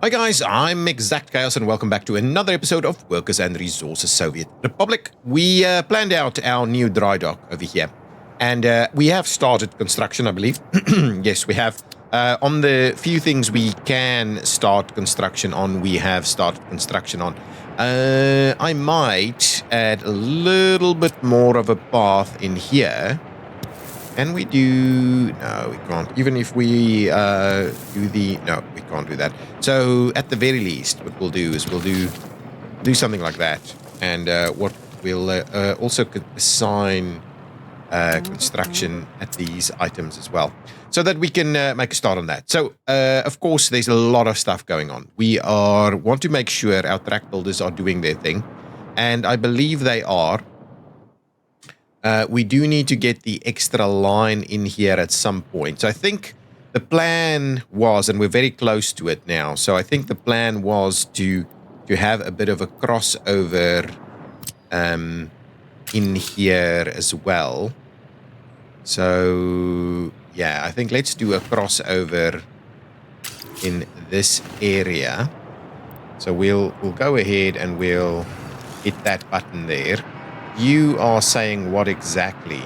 Hi guys, I'm ExactChaos and welcome back to another episode of Workers and Resources Soviet Republic. We planned out our new dry dock over here and we have started construction, I believe. Yes, we have. On the few things we can start construction on, we have started construction on. I might add a little bit more of a path in here. Can we do... No, we can't. Even if we do the... No, we can't do that. So, at the very least, what we'll do is we'll do something like that. And what we'll also could assign construction at these items as well. So that we can make a start on that. So, of course, there's a lot of stuff going on. We want to make sure our track builders are doing their thing. And I believe they are. We do need to get the extra line in here at some point. So I think the plan was, and we're very close to it now, so I think the plan was to have a bit of a crossover in here as well. So, yeah, I think let's do a crossover in this area. So we'll go ahead and we'll hit that button there. You are saying what exactly?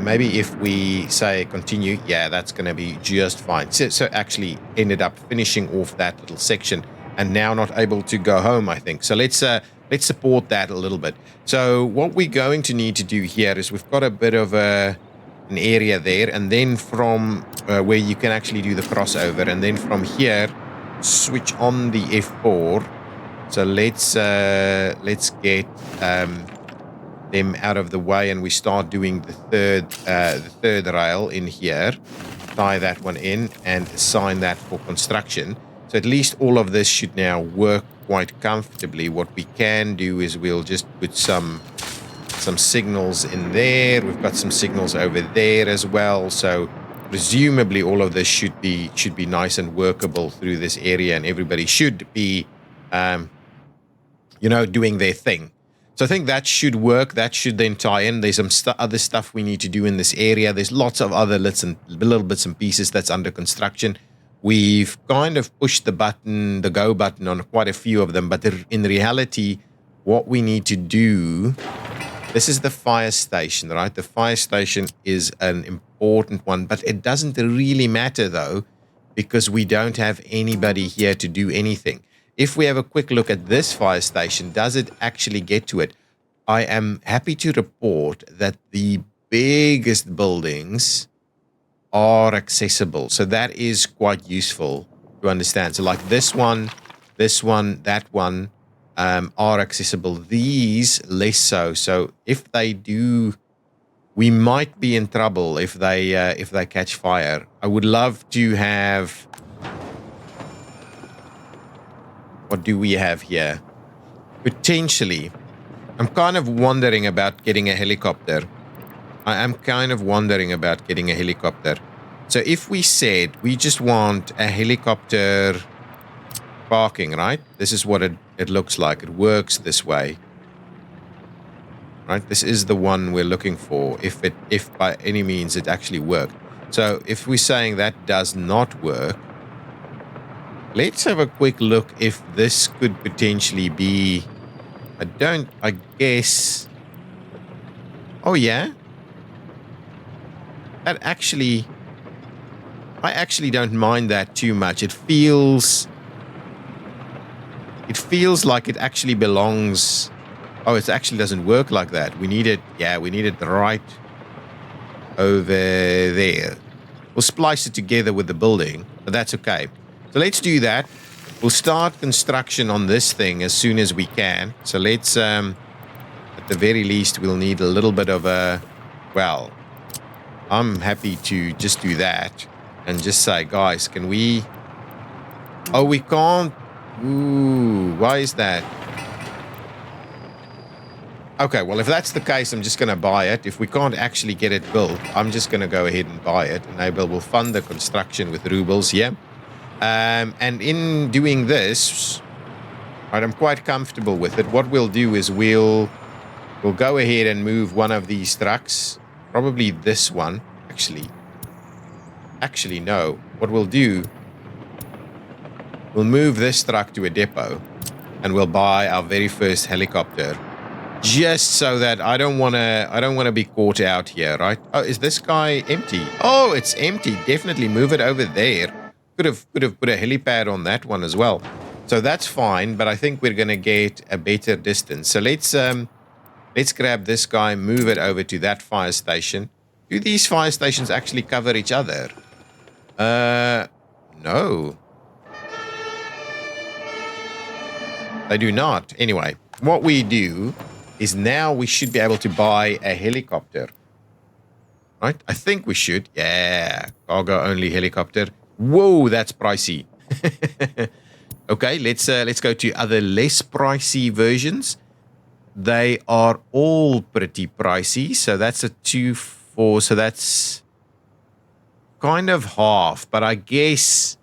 Maybe if we say continue, yeah, that's going to be just fine. So actually ended up finishing off that little section and now not able to go home, I think. So let's support that a little bit. So what we're going to need to do here is we've got a bit of an area there, and then from where you can actually do the crossover, and then from here switch on the F4. So let's get them out of the way, and we start doing the third rail in here. Tie that one in and assign that for construction. So at least all of this should now work quite comfortably. What we can do is we'll just put some signals in there. We've got some signals over there as well. So presumably all of this should be nice and workable through this area, and everybody should be doing their thing. So I think that should work. That should then tie in. There's some other stuff we need to do in this area. There's lots of other little bits and pieces that's under construction. We've kind of pushed the go button on quite a few of them, but in reality, what we need to do, this is the fire station, right? The fire station is an important one, but it doesn't really matter though, because we don't have anybody here to do anything. If we have a quick look at this fire station, does it actually get to it? I am happy to report that the biggest buildings are accessible. So that is quite useful to understand. So like this one, that one are accessible. These less so. So if they do, we might be in trouble if they catch fire. I would love to have... What do we have here? Potentially, I'm kind of wondering about getting a helicopter. I am kind of wondering about getting a helicopter. So if we said we just want a helicopter parking, right? This is what it looks like. It works this way. Right? This is the one we're looking for, if by any means it actually worked. So if we're saying that does not work, let's have a quick look if this could potentially be... I guess... Oh, yeah? That actually... I actually don't mind that too much. It feels like it actually belongs... Oh, it actually doesn't work like that. We need it... Yeah, we need it right over there. We'll splice it together with the building, but that's okay. So let's do that. We'll start construction on this thing as soon as we can. So let's, at the very least, we'll need a little bit of a... Well, I'm happy to just do that and just say, guys, can we... Oh, we can't... Ooh, why is that? Okay, well, if that's the case, I'm just going to buy it. If we can't actually get it built, I'm just going to go ahead and buy it. Enable will fund the construction with rubles, yeah? And in doing this, right, I'm quite comfortable with it. What we'll do is we'll go ahead and move one of these trucks, probably this one. Actually, no. What we'll do We'll move this truck to a depot, and we'll buy our very first helicopter, just so that I don't want to be caught out here, right? Oh, is this guy empty? Oh, it's empty. Definitely move it over there. Could have put a helipad on that one as well. So that's fine, but I think we're gonna get a better distance. So let's grab this guy, move it over to that fire station. Do these fire stations actually cover each other? No. They do not. Anyway, what we do is now we should be able to buy a helicopter. Right? I think we should. Yeah. Cargo only helicopter. Whoa, that's pricey. Okay, let's go to other less pricey versions. They are all pretty pricey. So that's a 2-4. So that's kind of half. But I guess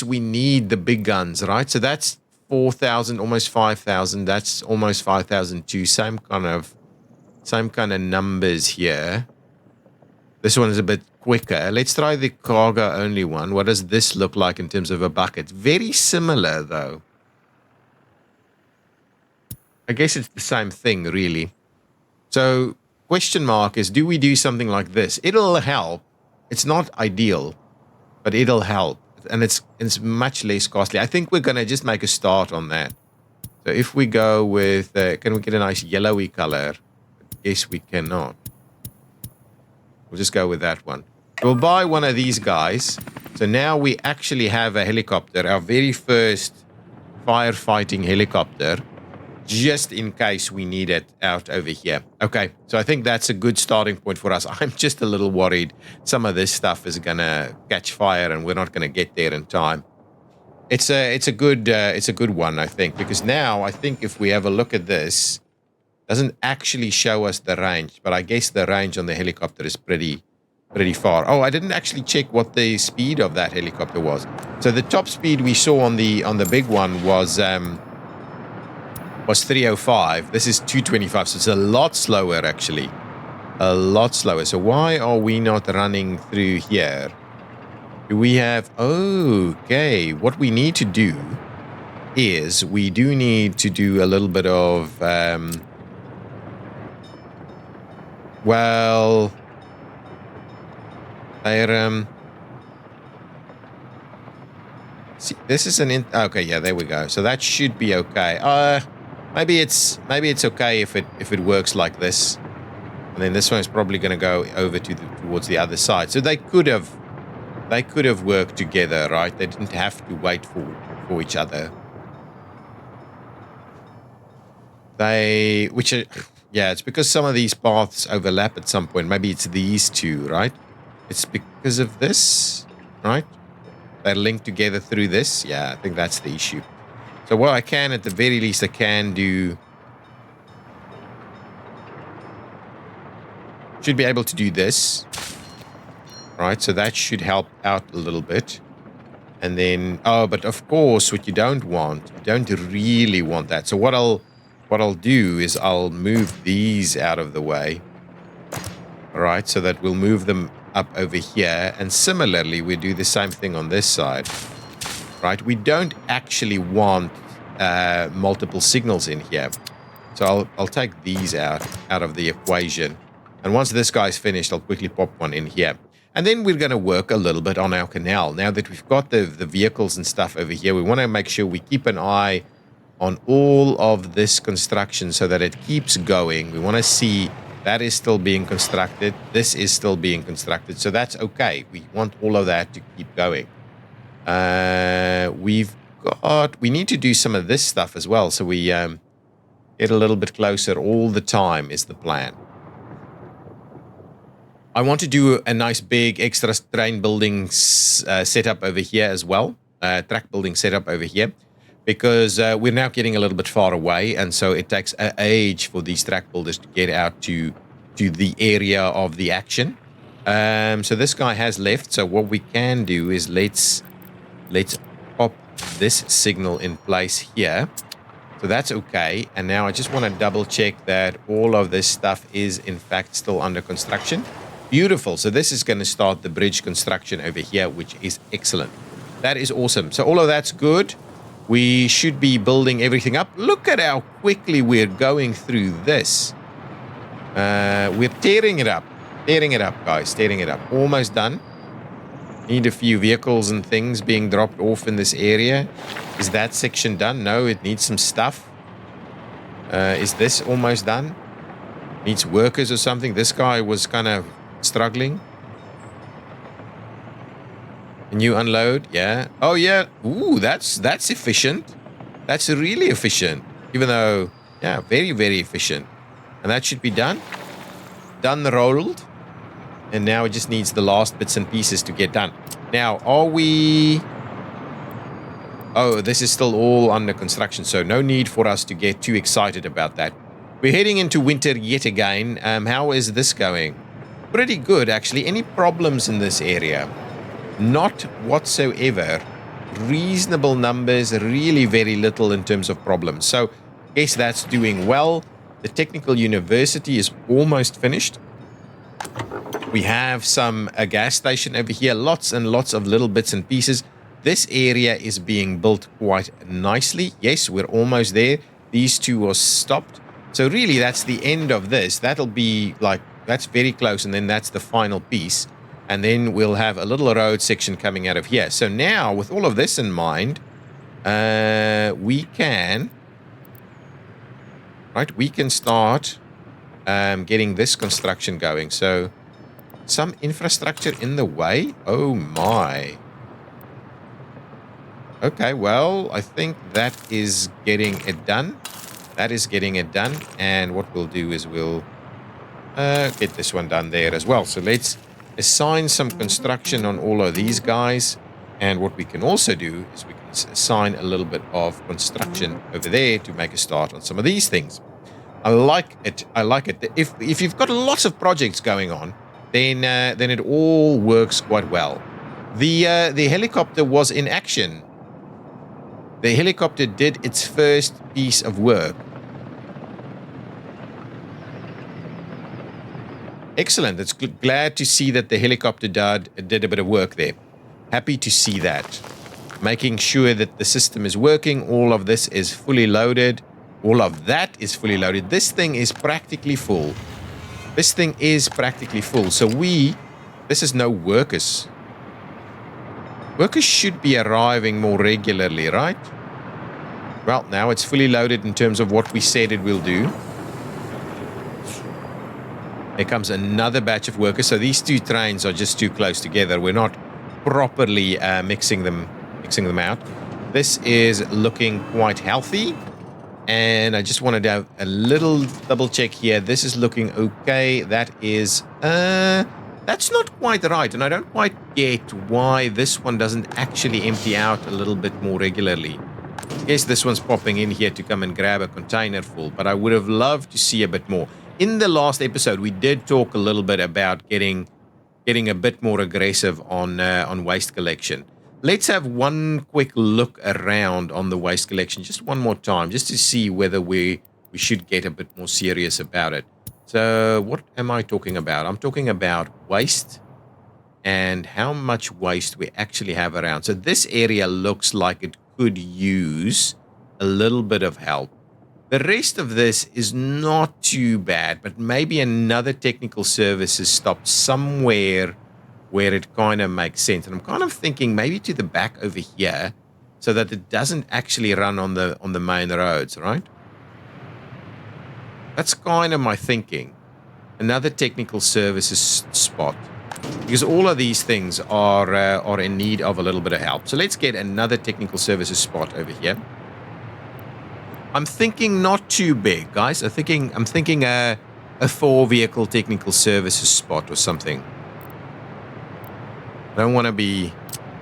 we need the big guns, right? So that's 4,000, almost 5,000. That's almost 5,000 too. Same kind of numbers here. This one is a bit quicker. Let's try the cargo only one. What does this look like in terms of a bucket? Very similar though. I guess it's the same thing really. So question mark is, do we do something like this? It'll help. It's not ideal, but it'll help. And it's much less costly. I think we're going to just make a start on that. So if we go with, can we get a nice yellowy color? Yes, we cannot. We'll just go with that one. We'll buy one of these guys. So now we actually have a helicopter, our very first firefighting helicopter, just in case we need it out over here. Okay, so I think that's a good starting point for us. I'm just a little worried some of this stuff is gonna catch fire and we're not gonna get there in time. It's a good one, I think, because now I think if we have a look at this, it doesn't actually show us the range, but I guess the range on the helicopter is pretty far. Oh, I didn't actually check what the speed of that helicopter was. So the top speed we saw on the big one was 305. This is 225, so it's a lot slower actually. A lot slower. So why are we not running through here? Do we have... Okay, what we need to do is we do need to do a little bit of... well... see, this is an... okay, yeah, there we go. So that should be okay. Maybe it's okay if it works like this, and then this one is probably going to go over towards the other side. So they could have worked together, right? They didn't have to wait for each other. Yeah, it's because some of these paths overlap at some point. Maybe it's these two, right? It's because of this, right? They're linked together through this. Yeah, I think that's the issue. So what I can, at the very least, I can do... should be able to do this. Right, so that should help out a little bit. And then... oh, but of course, what you don't really want that. So what I'll do is I'll move these out of the way. All right, so that we'll move them up over here. And similarly, we do the same thing on this side. Right, we don't actually want multiple signals in here. So I'll take these out of the equation. And once this guy's finished, I'll quickly pop one in here. And then we're going to work a little bit on our canal. Now that we've got the vehicles and stuff over here, we want to make sure we keep an eye on all of this construction so that it keeps going. We want to see that is still being constructed. This is still being constructed. So that's okay. We want all of that to keep going. We need to do some of this stuff as well. So we get a little bit closer all the time is the plan. I want to do a nice big extra train building setup over here as well. Track building setup over here. Because we're now getting a little bit far away, and so it takes an age for these track builders to get out to the area of the action. So this guy has left, so what we can do is let's pop this signal in place here. So that's okay, and now I just want to double check that all of this stuff is in fact still under construction. Beautiful, so this is going to start the bridge construction over here, which is excellent. That is awesome. So all of that's good. We should be building everything up. Look at how quickly we're going through this. We're tearing it up. Tearing it up, guys. Tearing it up. Almost done. Need a few vehicles and things being dropped off in this area. Is that section done? No, it needs some stuff. Is this almost done? Needs workers or something. This guy was kind of struggling. Can you unload? Yeah. Oh, yeah. Ooh, that's efficient. That's really efficient. Even though, yeah, very, very efficient. And that should be done. Done, rolled. And now it just needs the last bits and pieces to get done. Now, are we... Oh, this is still all under construction, so no need for us to get too excited about that. We're heading into winter yet again. How is this going? Pretty good, actually. Any problems in this area? Not whatsoever. Reasonable numbers, really very little in terms of problems. So, I guess that's doing well. The technical university is almost finished. We have a gas station over here. Lots and lots of little bits and pieces. This area is being built quite nicely. Yes, we're almost there. These two are stopped. So really, that's the end of this. That'll be like, that's very close. And then that's the final piece. And then we'll have a little road section coming out of here. So now, with all of this in mind, we can start getting this construction going. So some infrastructure in the way. Oh my. Okay, well, I think that is getting it done. That is getting it done. And what we'll do is we'll get this one done there as well. So let's assign some construction on all of these guys. And what we can also do is we can assign a little bit of construction over there to make a start on some of these things. I like it. I like it. If you've got lots of projects going on, then it all works quite well. The helicopter was in action. The helicopter did its first piece of work. Excellent. It's glad to see that the helicopter did a bit of work there. Happy to see that. Making sure that the system is working. All of this is fully loaded. All of that is fully loaded. This thing is practically full. This thing is practically full. So this is no workers. Workers should be arriving more regularly, right? Well, now it's fully loaded in terms of what we said it will do. There comes another batch of workers. So these two trains are just too close together. We're not properly mixing them out. This is looking quite healthy. And I just wanted to have a little double check here. This is looking okay. That is... that's not quite right. And I don't quite get why this one doesn't actually empty out a little bit more regularly. I guess this one's popping in here to come and grab a container full. But I would have loved to see a bit more. In the last episode, we did talk a little bit about getting a bit more aggressive on waste collection. Let's have one quick look around on the waste collection just one more time, just to see whether we should get a bit more serious about it. So what am I talking about? I'm talking about waste and how much waste we actually have around. So this area looks like it could use a little bit of help. The rest of this is not too bad, but maybe another technical service is stopped somewhere where it kind of makes sense. And I'm kind of thinking maybe to the back over here so that it doesn't actually run on the main roads, right? That's kind of my thinking. Another technical services spot. Because all of these things are in need of a little bit of help. So let's get another technical services spot over here. I'm thinking not too big, guys. I'm thinking a 4-vehicle technical services spot or something. I don't want to be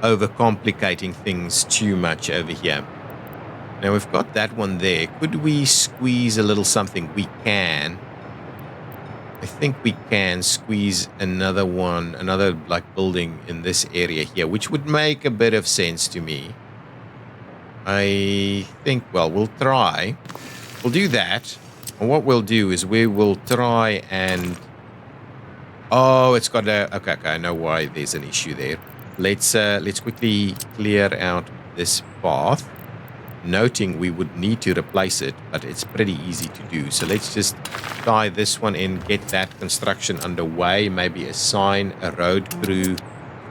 overcomplicating things too much over here. Now we've got that one there. Could we squeeze a little something? We can. I think we can squeeze another one, another like building in this area here, which would make a bit of sense to me. I think, well, we'll try. We'll do that. And what we'll do is we will try and... Oh, it's got a... Okay, I know why there's an issue there. Let's quickly clear out this path, noting we would need to replace it, but it's pretty easy to do. So let's just tie this one in, get that construction underway, maybe assign a road crew to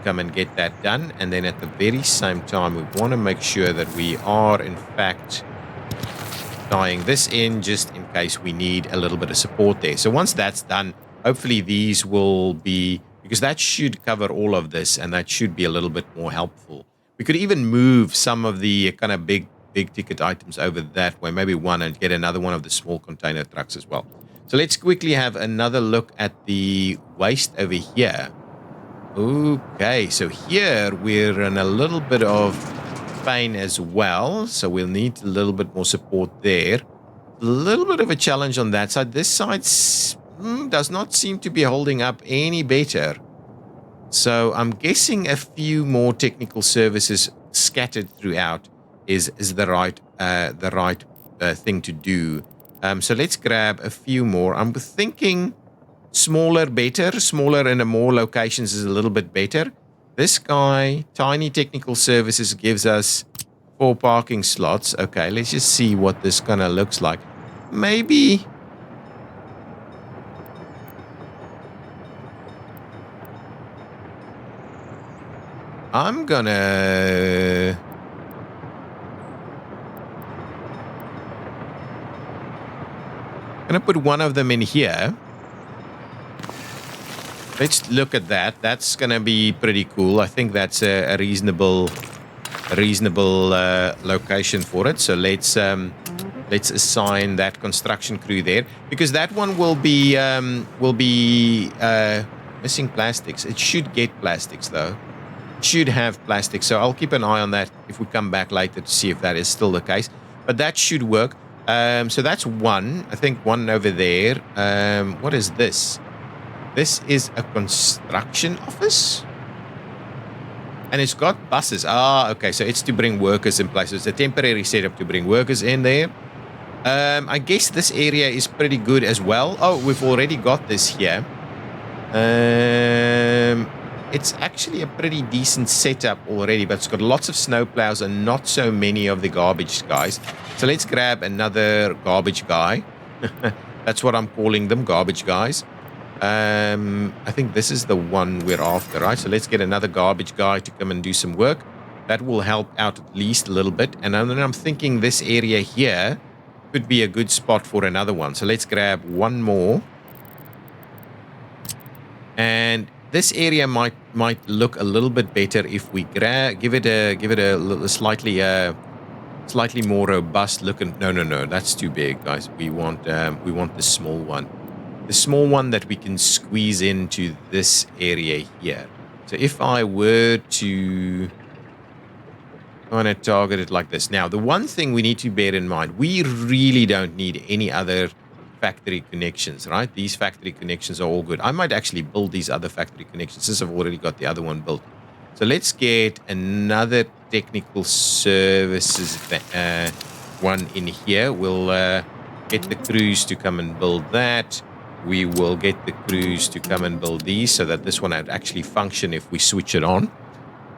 come and get that done. And then at the very same time, we want to make sure that we are, in fact, tying this in just in case we need a little bit of support there. So once that's done, hopefully these will be, because that should cover all of this, and that should be a little bit more helpful. We could even move some of the kind of big ticket items over that way, maybe one, and get another one of the small container trucks as well. So let's quickly have another look at the waste over here. Okay, so here we're in a little bit of pain as well, so we'll need a little bit more support there. A little bit of a challenge on that side. This side does not seem to be holding up any better. So I'm guessing a few more technical services scattered throughout is the right thing to do. So let's grab a few more. I'm thinking smaller better. Smaller in more locations is a little bit better. This guy, tiny technical services, gives us 4 parking slots. Okay, let's just see what this kind of looks like. Maybe I'm gonna put one of them in here. Let's look at that. That's gonna be pretty cool. I think that's a reasonable location for it. So let's assign that construction crew there, because that one will be missing plastics. It should get plastics though. It should have plastics. So I'll keep an eye on that if we come back later to see if that is still the case. But that should work. So that's one. I think one over there. What is this? This is a construction office, and it's got buses. Okay, so it's to bring workers in place. It's a temporary setup to bring workers in there. I guess this area is pretty good as well. Oh, we've already got this here. It's actually a pretty decent setup already, but it's got lots of snowplows and not so many of the garbage guys. So let's grab another garbage guy. That's what I'm calling them, garbage guys. I think this is the one we're after, right? So let's get another garbage guy to come and do some work. That will help out at least a little bit. And then I'm thinking this area here could be a good spot for another one. So let's grab one more. And this area might look a little bit better if we give it a slightly more robust look. And no, that's too big, guys. We want the small one. The small one that we can squeeze into this area here. So if I were to kind of target it like this. Now, the one thing we need to bear in mind, we really don't need any other factory connections, right? These factory connections are all good. I might actually build these other factory connections since I've already got the other one built. So let's get another technical services one in here. We'll get the crews to come and build that. We will get the crews to come and build these so that this one would actually function if we switch it on.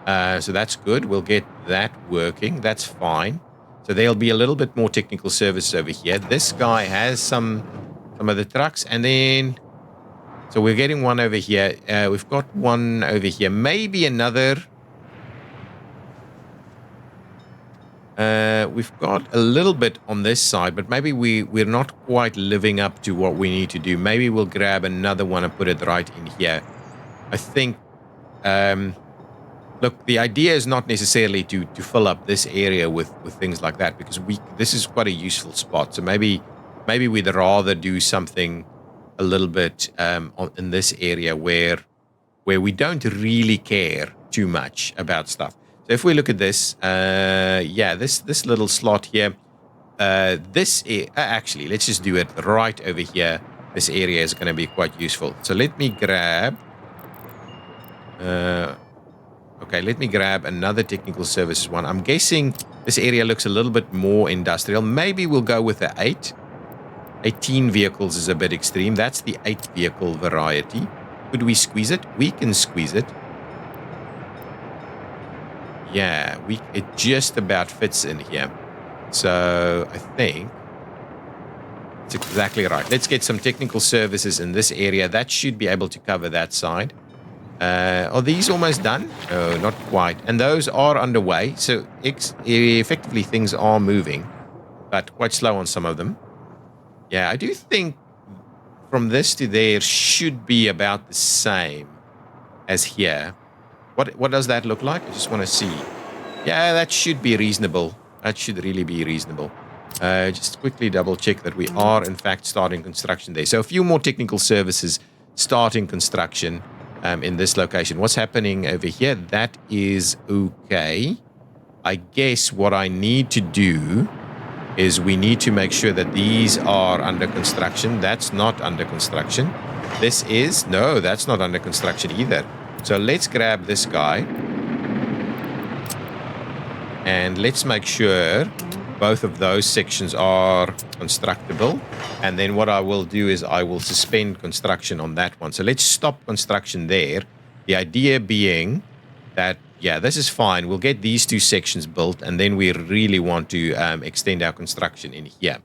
So that's good. We'll get that working. That's fine. So there'll be a little bit more technical services over here. This guy has some of the trucks, and then so we're getting one over here. We've got one over here. Maybe another. We've got a little bit on this side, but maybe we're not quite living up to what we need to do. Maybe we'll grab another one and put it right in here. I think. Look, the idea is not necessarily to fill up this area with things like that, because this is quite a useful spot. So maybe we'd rather do something a little bit in this area where we don't really care too much about stuff. So if we look at this, this little slot here, actually, let's just do it right over here. This area is going to be quite useful. So let me grab. Okay, let me grab another technical services one. I'm guessing this area looks a little bit more industrial. Maybe we'll go with the 8. 18 vehicles is a bit extreme. That's the 8 vehicle variety. Could we squeeze it? We can squeeze it. yeah, it just about fits in here. So I think it's exactly right. Let's get some technical services in this area. That should be able to cover that side. Are these almost done? No, not quite. And those are underway. So effectively things are moving, but quite slow on some of them. Yeah, I do think from this to there should be about the same as here. What does that look like? I just want to see. Yeah, that should be reasonable. That should really be reasonable. Just quickly double check that we are in fact starting construction there. So a few more technical services starting construction in this location. What's happening over here? That is okay. I guess what I need to do is we need to make sure that these are under construction. That's not under construction. This is, no, that's not under construction either. So let's grab this guy and let's make sure both of those sections are constructible. And then what I will do is I will suspend construction on that one. So let's stop construction there. The idea being that, yeah, this is fine. We'll get these two sections built, and then we really want to extend our construction in here.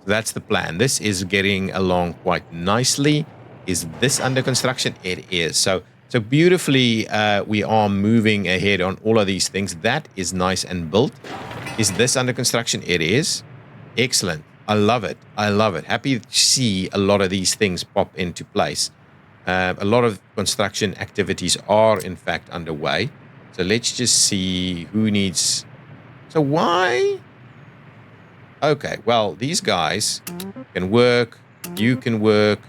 So that's the plan. This is getting along quite nicely. Is this under construction? It is. So beautifully, we are moving ahead on all of these things. That is nice and built. Is this under construction? It is. Excellent. I love it. I love it. Happy to see a lot of these things pop into place. A lot of construction activities are, in fact, underway. So let's just see who needs... So why? Okay, well, these guys can work. You can work.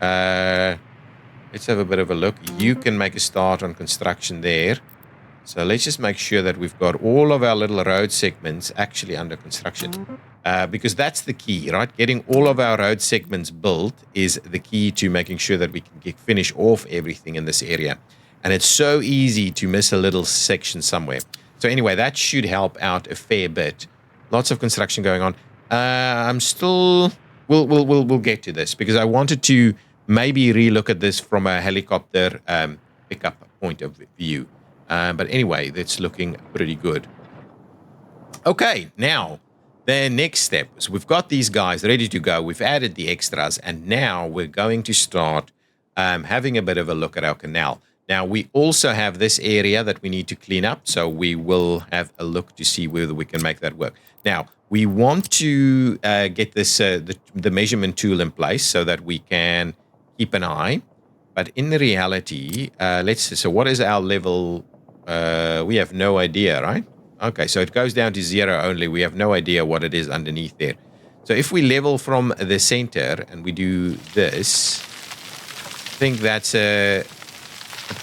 Let's have a bit of a look. You can make a start on construction there. So let's just make sure that we've got all of our little road segments actually under construction. Because that's the key, right? Getting all of our road segments built is the key to making sure that we can finish off everything in this area. And it's so easy to miss a little section somewhere. So anyway, that should help out a fair bit. Lots of construction going on. I'm still... We'll get to this because I wanted to maybe relook at this from a helicopter pickup point of view. But anyway, that's looking pretty good. Okay, now, the next step is we've got these guys ready to go. We've added the extras, and now we're going to start having a bit of a look at our canal. Now, we also have this area that we need to clean up, so we will have a look to see whether we can make that work. Now, we want to get this the measurement tool in place so that we can keep an eye. But in the reality, so what is our level? We have no idea, right? Okay, so it goes down to 0 only. We have no idea what it is underneath there. So if we level from the center and we do this, I think that's a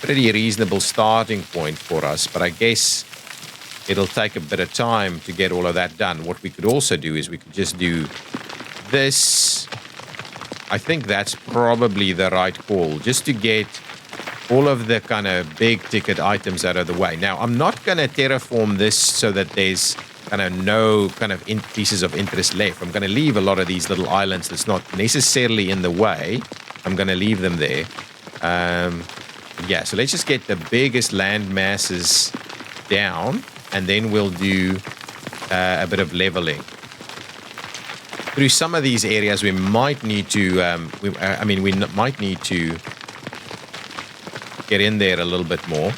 pretty reasonable starting point for us. But I guess it'll take a bit of time to get all of that done. What we could also do is we could just do this. I think that's probably the right call, just to get all of the kind of big ticket items out of the way. Now, I'm not going to terraform this so that there's kind of no kind of pieces of interest left. I'm going to leave a lot of these little islands that's not necessarily in the way. I'm going to leave them there. Yeah, so let's just get the biggest land masses down, and then we'll do a bit of leveling. Through some of these areas, we might need to, we might need to get in there a little bit more.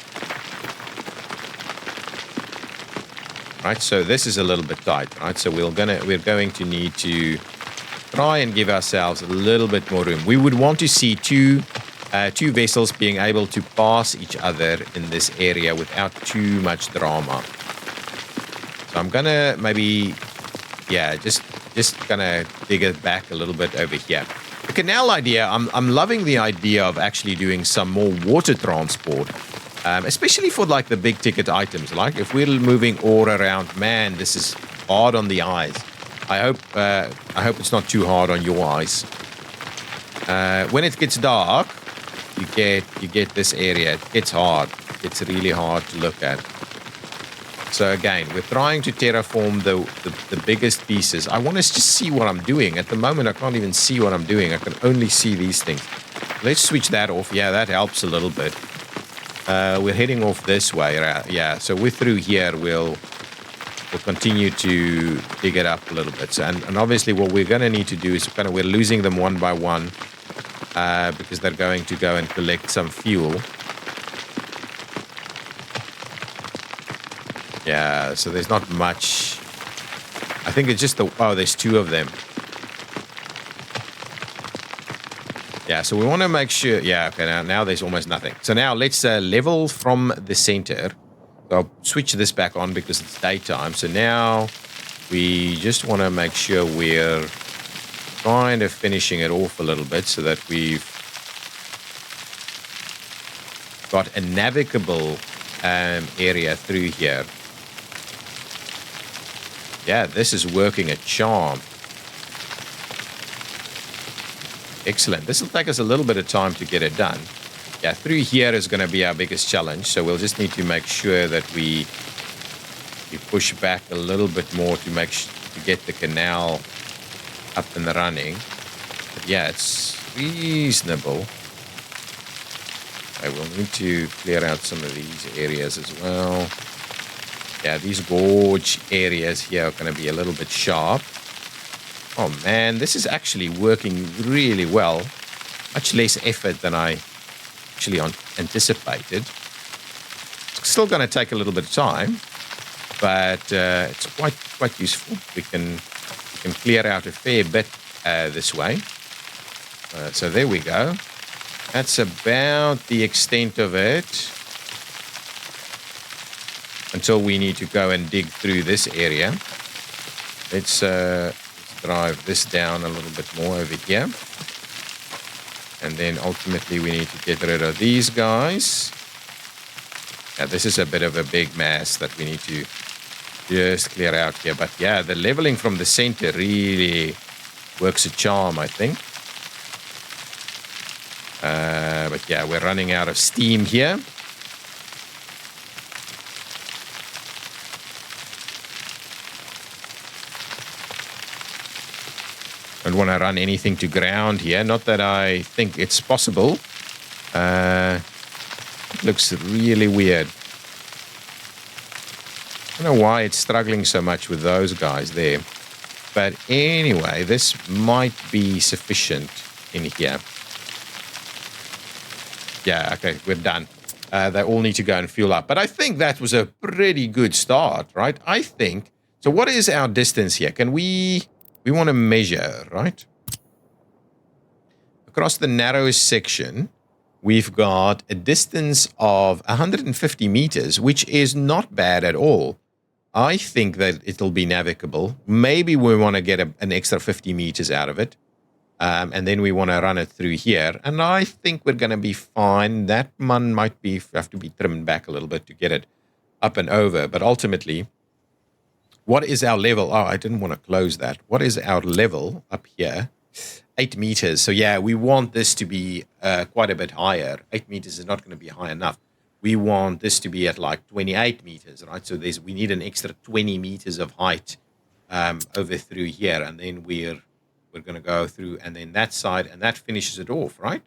Right, so this is a little bit tight, right? So we're going to need to try and give ourselves a little bit more room. We would want to see two vessels being able to pass each other in this area without too much drama. So I'm gonna maybe, yeah, just gonna dig it back a little bit over here. The canal idea, I'm loving the idea of actually doing some more water transport, especially for like the big ticket items. Like if we're moving ore around, man, this is hard on the eyes. I hope it's not too hard on your eyes. When it gets dark, you get this area. It gets hard. It's really hard to look at. So again, we're trying to terraform the biggest pieces. I want to just see what I'm doing. At the moment, I can't even see what I'm doing. I can only see these things. Let's switch that off. Yeah, that helps a little bit. We're heading off this way, right? Yeah, so we're through here. We'll continue to dig it up a little bit. So, and obviously what we're going to need to do is we're losing them one by one because they're going to go and collect some fuel. Yeah, so there's not much. I think it's just there's two of them. Yeah, so we want to make sure. Yeah, okay, now there's almost nothing. So now let's level from the center. So I'll switch this back on because it's daytime. So now we just want to make sure we're kind of finishing it off a little bit so that we've got a navigable area through here. Yeah, this is working a charm. Excellent. This will take us a little bit of time to get it done. Yeah, through here is going to be our biggest challenge. So we'll just need to make sure that we push back a little bit more to get the canal up and running. But yeah, it's reasonable. I will need to clear out some of these areas as well. Yeah, these gorge areas here are going to be a little bit sharp. Oh man, this is actually working really well. Much less effort than I actually anticipated. It's still going to take a little bit of time, but it's quite useful. We can clear out a fair bit this way. So there we go. That's about the extent of it. Until we need to go and dig through this area. Let's drive this down a little bit more over here. And then ultimately we need to get rid of these guys. Yeah, this is a bit of a big mess that we need to just clear out here. But yeah, the leveling from the center really works a charm, I think. But yeah, we're running out of steam here. Don't want to run anything to ground here. Not that I think it's possible. It looks really weird. I don't know why it's struggling so much with those guys there. But anyway, this might be sufficient in here. Yeah, okay, we're done. They all need to go and fuel up. But I think that was a pretty good start, right? I think. So what is our distance here? Can we want to measure, right? Across the narrowest section, we've got a distance of 150 meters, which is not bad at all. I think that it'll be navigable. Maybe we want to get an extra 50 meters out of it. And then we want to run it through here. And I think we're going to be fine. That one might have to be trimmed back a little bit to get it up and over. But ultimately, what is our level? Oh, I didn't want to close that. What is our level up here? 8 meters. So yeah, we want this to be quite a bit higher. 8 meters is not going to be high enough. We want this to be at like 28 meters, right? So we need an extra 20 meters of height over through here. And then we're going to go through and then that side, and that finishes it off, right?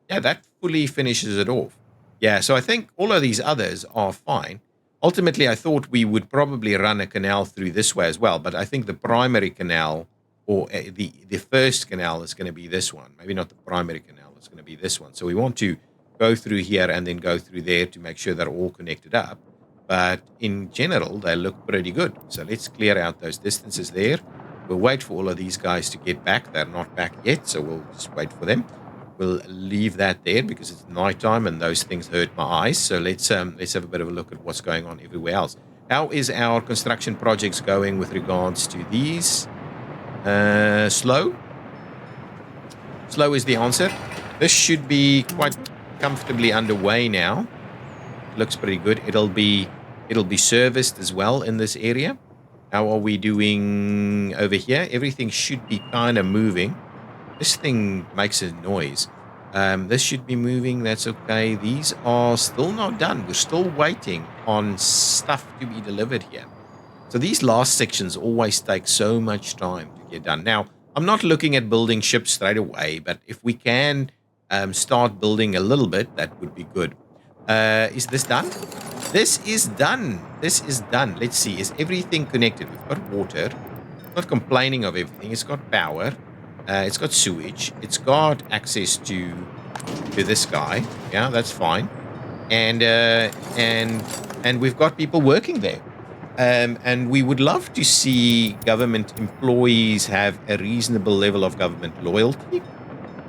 Yeah, that fully finishes it off. Yeah, so I think all of these others are fine. Ultimately, I thought we would probably run a canal through this way as well, but I think the primary canal or the first canal is going to be this one. Maybe not the primary canal, it's going to be this one. So we want to go through here and then go through there to make sure they're all connected up. But in general, they look pretty good. So let's clear out those distances there. We'll wait for all of these guys to get back. They're not back yet, so we'll just wait for them. We'll leave that there because it's nighttime and those things hurt my eyes. So let's have a bit of a look at what's going on everywhere else. How is our construction projects going with regards to these? Slow. Slow is the answer. This should be quite comfortably underway now. Looks pretty good. It'll be serviced as well in this area. How are we doing over here? Everything should be kind of moving. This thing makes a noise. This should be moving. That's okay. These are still not done. We're still waiting on stuff to be delivered here. So these last sections always take so much time to get done. Now, I'm not looking at building ships straight away, but if we can start building a little bit, that would be good. Is this done? This is done. This is done. Let's see. Is everything connected? We've got water. It's not complaining of everything. It's got power. It's got sewage. It's got access to this guy. Yeah, that's fine. And we've got people working there. And we would love to see government employees have a reasonable level of government loyalty.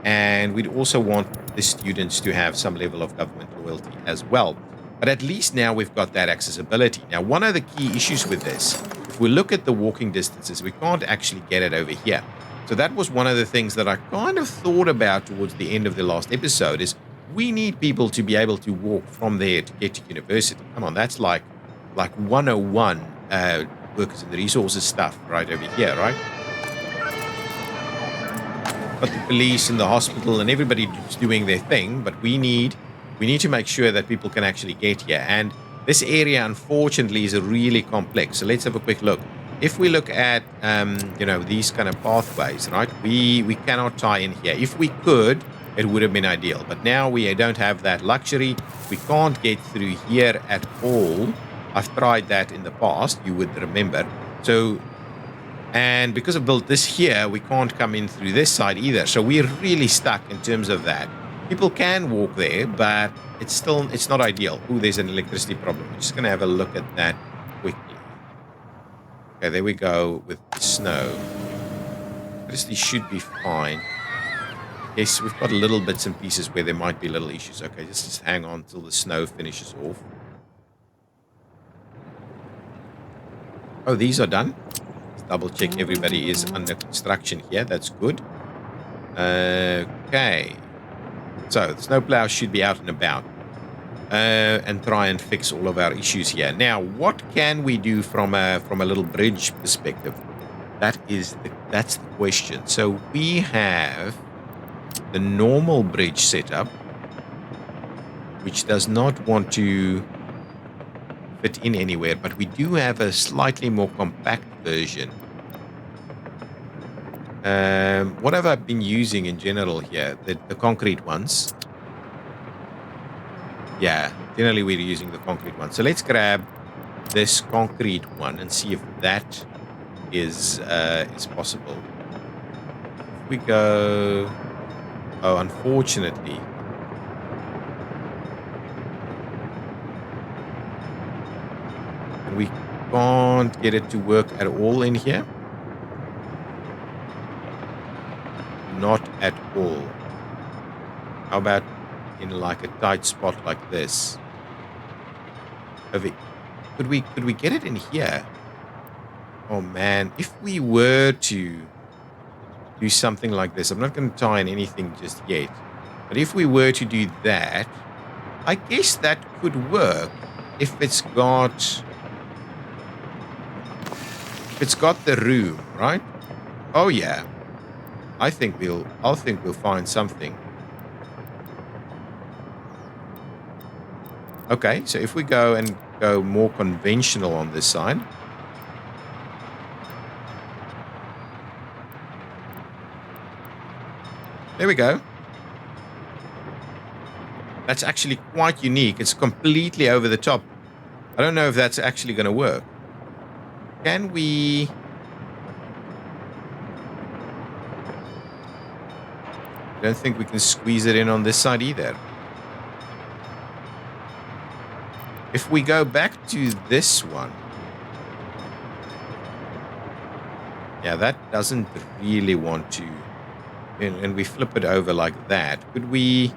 And we'd also want the students to have some level of government loyalty as well. But at least now we've got that accessibility. Now, one of the key issues with this, if we look at the walking distances, we can't actually get it over here. So that was one of the things that I kind of thought about towards the end of the last episode is we need people to be able to walk from there to get to university. Come on, that's like 101 workers and resources stuff right over here, right? But the police and the hospital and everybody is doing their thing, but we need to make sure that people can actually get here. And this area, unfortunately, is really complex. So let's have a quick look. If we look at, these kind of pathways, right? We cannot tie in here. If we could, it would have been ideal. But now we don't have that luxury. We can't get through here at all. I've tried that in the past, you would remember. So, and because I've built this here, we can't come in through this side either. So we're really stuck in terms of that. People can walk there, but it's not ideal. Ooh, there's an electricity problem. We're just going to have a look at that quickly. Okay, there we go with the snow. Electricity should be fine. Yes, we've got little bits and pieces where there might be little issues. Okay, just hang on till the snow finishes off. Oh, these are done. Let's double check everybody is under construction here. That's good. Okay. So the snowplow should be out and about. And try and fix all of our issues here. Now, what can we do from a little bridge perspective? That's the question. So we have the normal bridge setup, which does not want to fit in anywhere, but we do have a slightly more compact version. What have I been using in general here? The concrete ones. Yeah, generally we're using the concrete one. So let's grab this concrete one and see if that is possible. If we go... Oh, unfortunately. We can't get it to work at all in here. Not at all. How about in like a tight spot like this? Could we get it in here? Oh man, if we were to do something like this, I'm not going to tie in anything just yet, but if we were to do that, I guess that could work if it's got the room, right? Oh yeah, I think we'll find something. Okay, so if we go more conventional on this side. There we go. That's actually quite unique. It's completely over the top. I don't know if that's actually going to work. Can we... I don't think we can squeeze it in on this side either. If we go back to this one... Yeah, that doesn't really want to... And we flip it over like that. Could we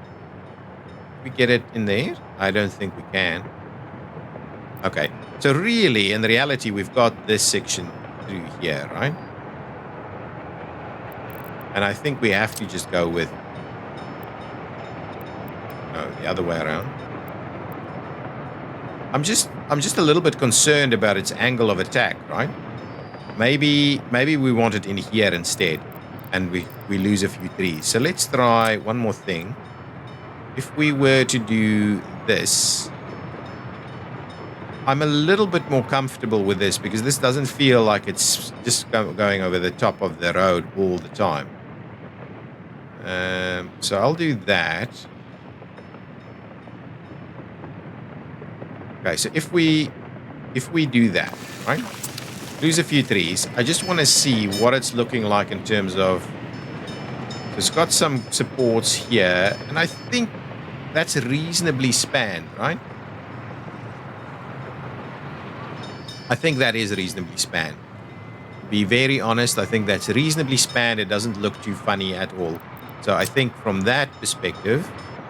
get it in there? I don't think we can. Okay. So really, in reality, we've got this section through here, right? And I think we have to just go with... No, the other way around. I'm just a little bit concerned about its angle of attack, right? Maybe we want it in here instead. And we lose a few trees. So let's try one more thing. If we were to do this, I'm a little bit more comfortable with this because this doesn't feel like it's just going over the top of the road all the time. So I'll do that. Okay, so if we do that, right? Lose a few trees. I just want to see what it's looking like in terms of. So it's got some supports here, and I think that's reasonably spanned, right? I think that is reasonably spanned. To be very honest, I think that's reasonably spanned. It doesn't look too funny at all. So I think from that perspective,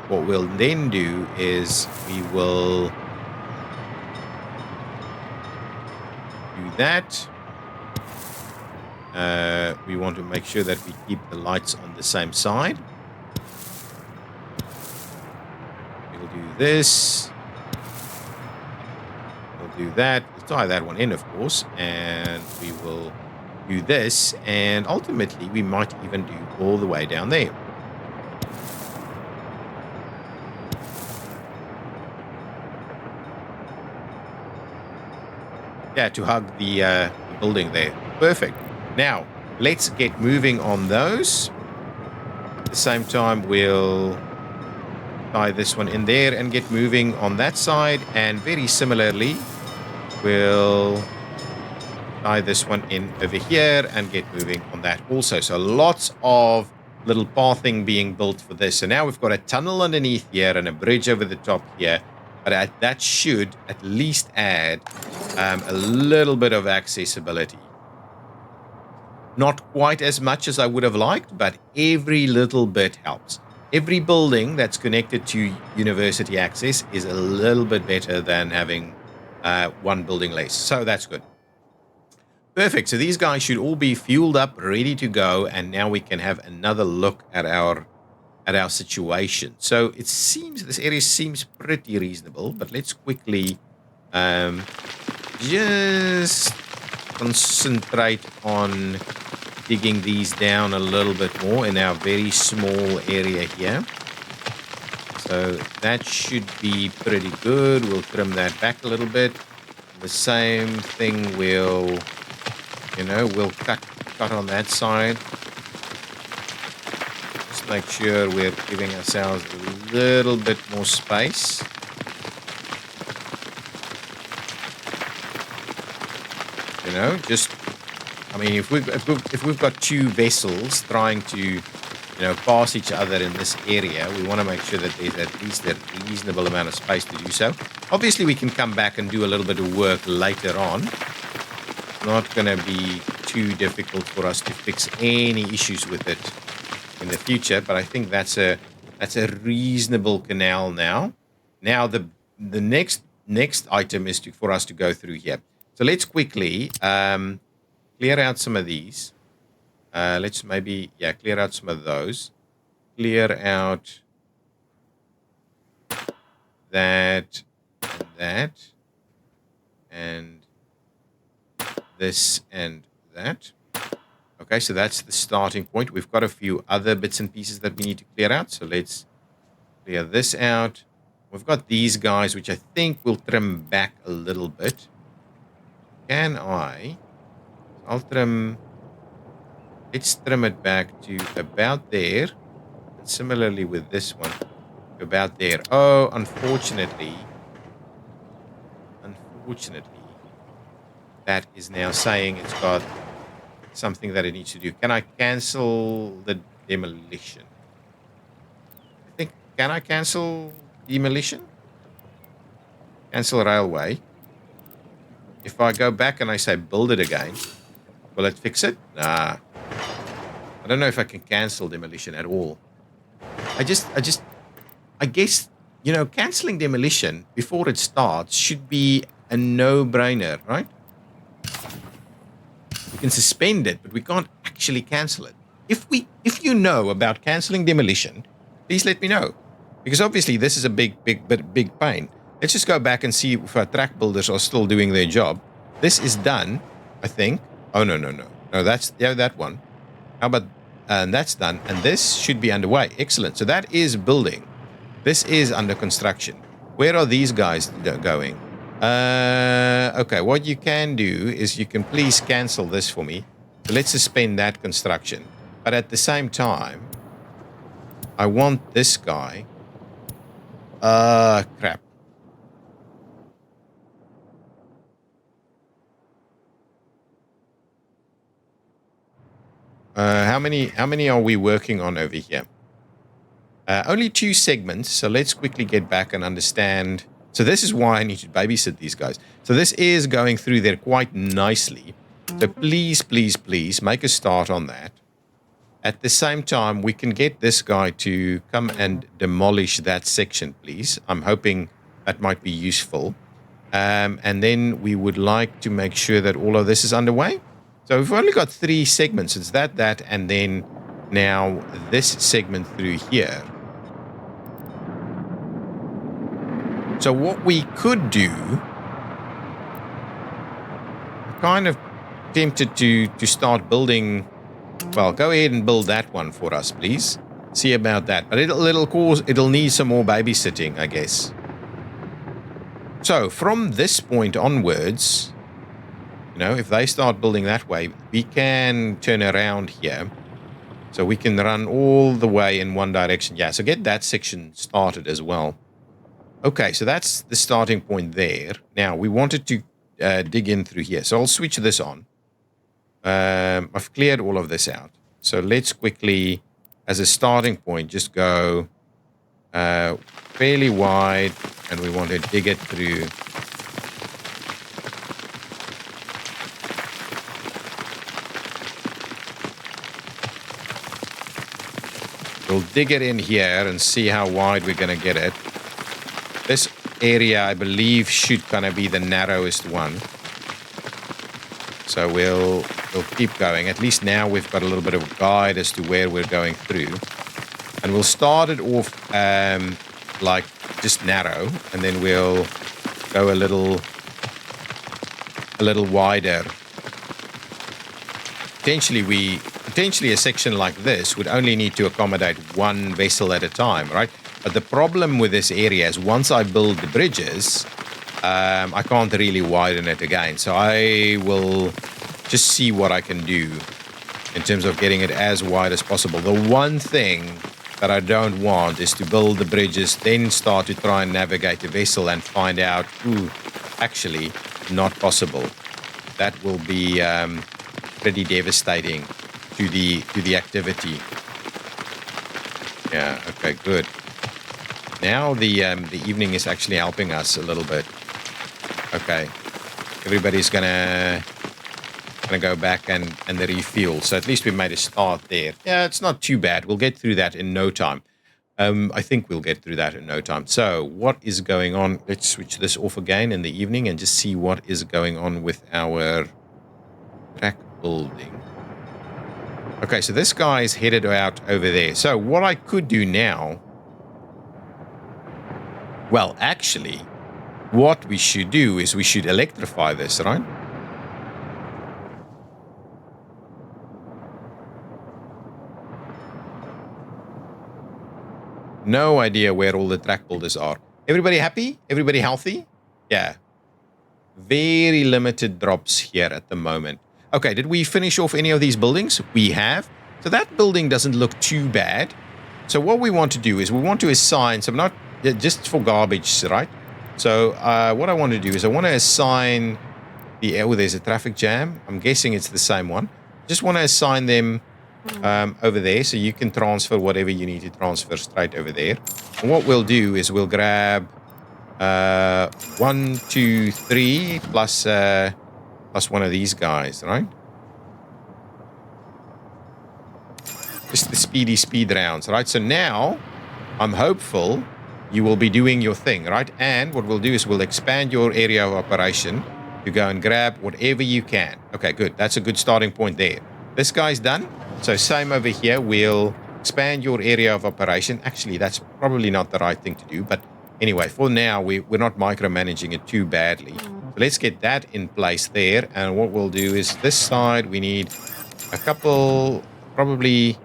what we'll then do is we will do that. We want to make sure that we keep the lights on the same side. We'll do this. We'll do that. We'll tie that one in, of course. And we will do this. And ultimately, we might even do all the way down there. Yeah, to hug the building there. Perfect. Now, let's get moving on those. At the same time, we'll tie this one in there and get moving on that side. And very similarly, we'll tie this one in over here and get moving on that also. So lots of little pathing being built for this. So now we've got a tunnel underneath here and a bridge over the top here. But that should at least add a little bit of accessibility. Not quite as much as I would have liked, but every little bit helps. Every building that's connected to university access is a little bit better than having one building less. So that's good. Perfect. So these guys should all be fueled up, ready to go. And now we can have another look at our situation. So it seems this area seems pretty reasonable, but let's quickly just concentrate on digging these down a little bit more in our very small area here. So that should be pretty good. We'll trim that back a little bit. The same thing we'll cut on that side. Just make sure we're giving ourselves a little bit more space. If we've got two vessels trying to, pass each other in this area, we want to make sure that there's at least a reasonable amount of space to do so. Obviously, we can come back and do a little bit of work later on. Not going to be too difficult for us to fix any issues with it in the future, but I think that's a reasonable canal now. Now the next item is for us to go through here. So let's quickly clear out some of these. Let's clear out some of those. Clear out that and that. And this and that. Okay, so that's the starting point. We've got a few other bits and pieces that we need to clear out. So let's clear this out. We've got these guys, which I think we'll trim back a little bit. Let's trim it back to about there. And similarly with this one, about there. Oh, unfortunately, that is now saying it's got something that it needs to do. Can I cancel the demolition? Can I cancel demolition? Cancel railway. If I go back and I say build it again, will it fix it? Nah. I don't know if I can cancel demolition at all. I guess, canceling demolition before it starts should be a no-brainer, right? We can suspend it, but we can't actually cancel it. If you know about canceling demolition, please let me know. Because obviously this is a big pain. Let's just go back and see if our track builders are still doing their job. This is done, I think. Oh, no. No, that's that one. How about, and that's done. And this should be underway. Excellent. So that is building. This is under construction. Where are these guys going? Okay, what you can do is you can please cancel this for me. So let's suspend that construction. But at the same time, I want this guy. Crap. How many are we working on over here? Only 2 segments, so let's quickly get back and understand. So this is why I need to babysit these guys. So this is going through there quite nicely. So please, please, please make a start on that. At the same time, we can get this guy to come and demolish that section, please. I'm hoping that might be useful. And then we would like to make sure that all of this is underway. So we've only got 3 segments. It's that, and then now this segment through here. So what we could do, I'm kind of tempted to start building. Well, go ahead and build that one for us, please. See about that. But it'll need some more babysitting, I guess. So from this point onwards, if they start building that way, we can turn around here. So we can run all the way in one direction. Yeah, so get that section started as well. Okay, so that's the starting point there. Now, we wanted to dig in through here. So I'll switch this on. I've cleared all of this out. So let's quickly, as a starting point, just go fairly wide. And we want to dig it through. We'll dig it in here and see how wide we're going to get it. This area, I believe, should kind of be the narrowest one. So we'll keep going. At least now we've got a little bit of a guide as to where we're going through. And we'll start it off like just narrow, and then we'll go a little wider. Potentially a section like this would only need to accommodate 1 vessel at a time, right? But the problem with this area is once I build the bridges, I can't really widen it again. So I will just see what I can do in terms of getting it as wide as possible. The one thing that I don't want is to build the bridges, then start to try and navigate the vessel and find out, actually not possible. That will be pretty devastating to the activity. Yeah, okay, good. Now the evening is actually helping us a little bit. Okay, everybody's gonna go back and refuel. So at least we made a start there. Yeah, it's not too bad. We'll get through that in no time. I think we'll get through that in no time. So what is going on? Let's switch this off again in the evening and just see what is going on with our track building. Okay, so this guy is headed out over there. So what I could do now, well, actually, what we should do is we should electrify this, right? No idea where all the track builders are. Everybody happy? Everybody healthy? Yeah. Very limited drops here at the moment. Okay, did we finish off any of these buildings? We have. So that building doesn't look too bad. So what we want to do is we want to assign some, not just for garbage, right? So what I want to do is I want to assign the, oh, there's a traffic jam. I'm guessing it's the same one. Just want to assign them over there, so you can transfer whatever you need to transfer straight over there. And what we'll do is we'll grab 1, 2, 3 plus one of these guys, right? Just the speed rounds, right? So now I'm hopeful you will be doing your thing, right? And what we'll do is we'll expand your area of operation to go and grab whatever you can. Okay, good. That's a good starting point there. This guy's done. So same over here, we'll expand your area of operation. Actually, that's probably not the right thing to do. But anyway, for now, we're not micromanaging it too badly. So let's get that in place there. And what we'll do is this side, we need a couple, probably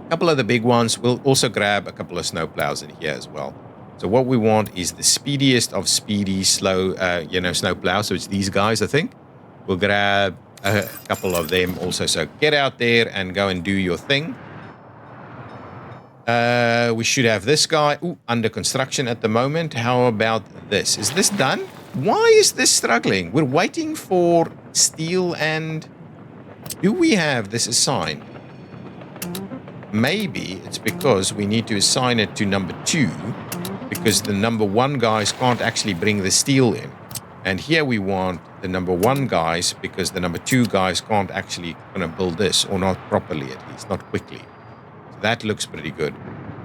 a couple of the big ones. We'll also grab a couple of snowplows in here as well. So what we want is the speediest of speedy, slow, snowplows. So it's these guys, I think. We'll grab a couple of them also. So get out there and go and do your thing. We should have this guy under construction at the moment. How about this? Is this done? Why is this struggling? We're waiting for steel and Do we have this assigned? Maybe it's because we need to assign it to number 2 because the number 1 guys can't actually bring the steel in. And here we want the number 1 guys because the number 2 guys can't actually build this, or not properly at least, not quickly. So that looks pretty good.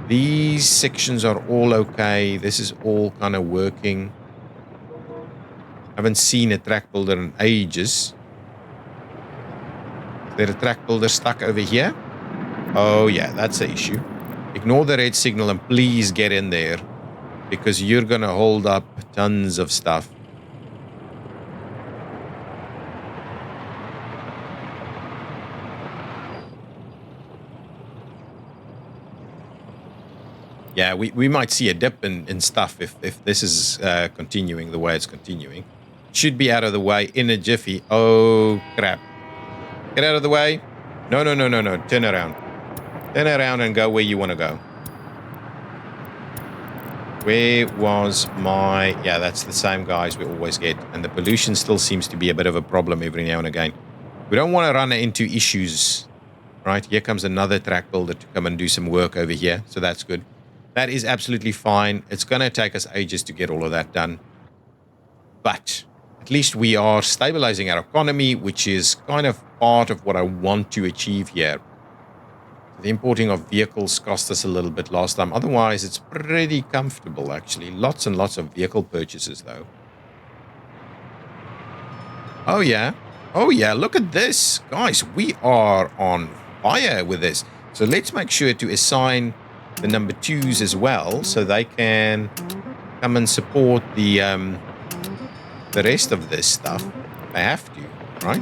These sections are all okay. This is all kind of working. Haven't seen a track builder in ages. Is there a track builder stuck over here? Oh yeah, that's the issue. Ignore the red signal and please get in there because you're going to hold up tons of stuff. Yeah, we might see a dip in stuff if this is continuing the way it's continuing. Should be out of the way in a jiffy. Oh, crap. Get out of the way. No. Turn around. Turn around and go where you want to go. Where was my... Yeah, that's the same guys we always get. And the pollution still seems to be a bit of a problem every now and again. We don't want to run into issues. Right, here comes another track builder to come and do some work over here. So that's good. That is absolutely fine. It's going to take us ages to get all of that done. But at least we are stabilizing our economy, which is kind of part of what I want to achieve here. The importing of vehicles cost us a little bit last time. Otherwise, it's pretty comfortable, actually. Lots and lots of vehicle purchases, though. Oh, yeah. Oh, yeah. Look at this. Guys, we are on fire with this. So let's make sure to assign the number 2s as well, so they can come and support the rest of this stuff. They have to, right?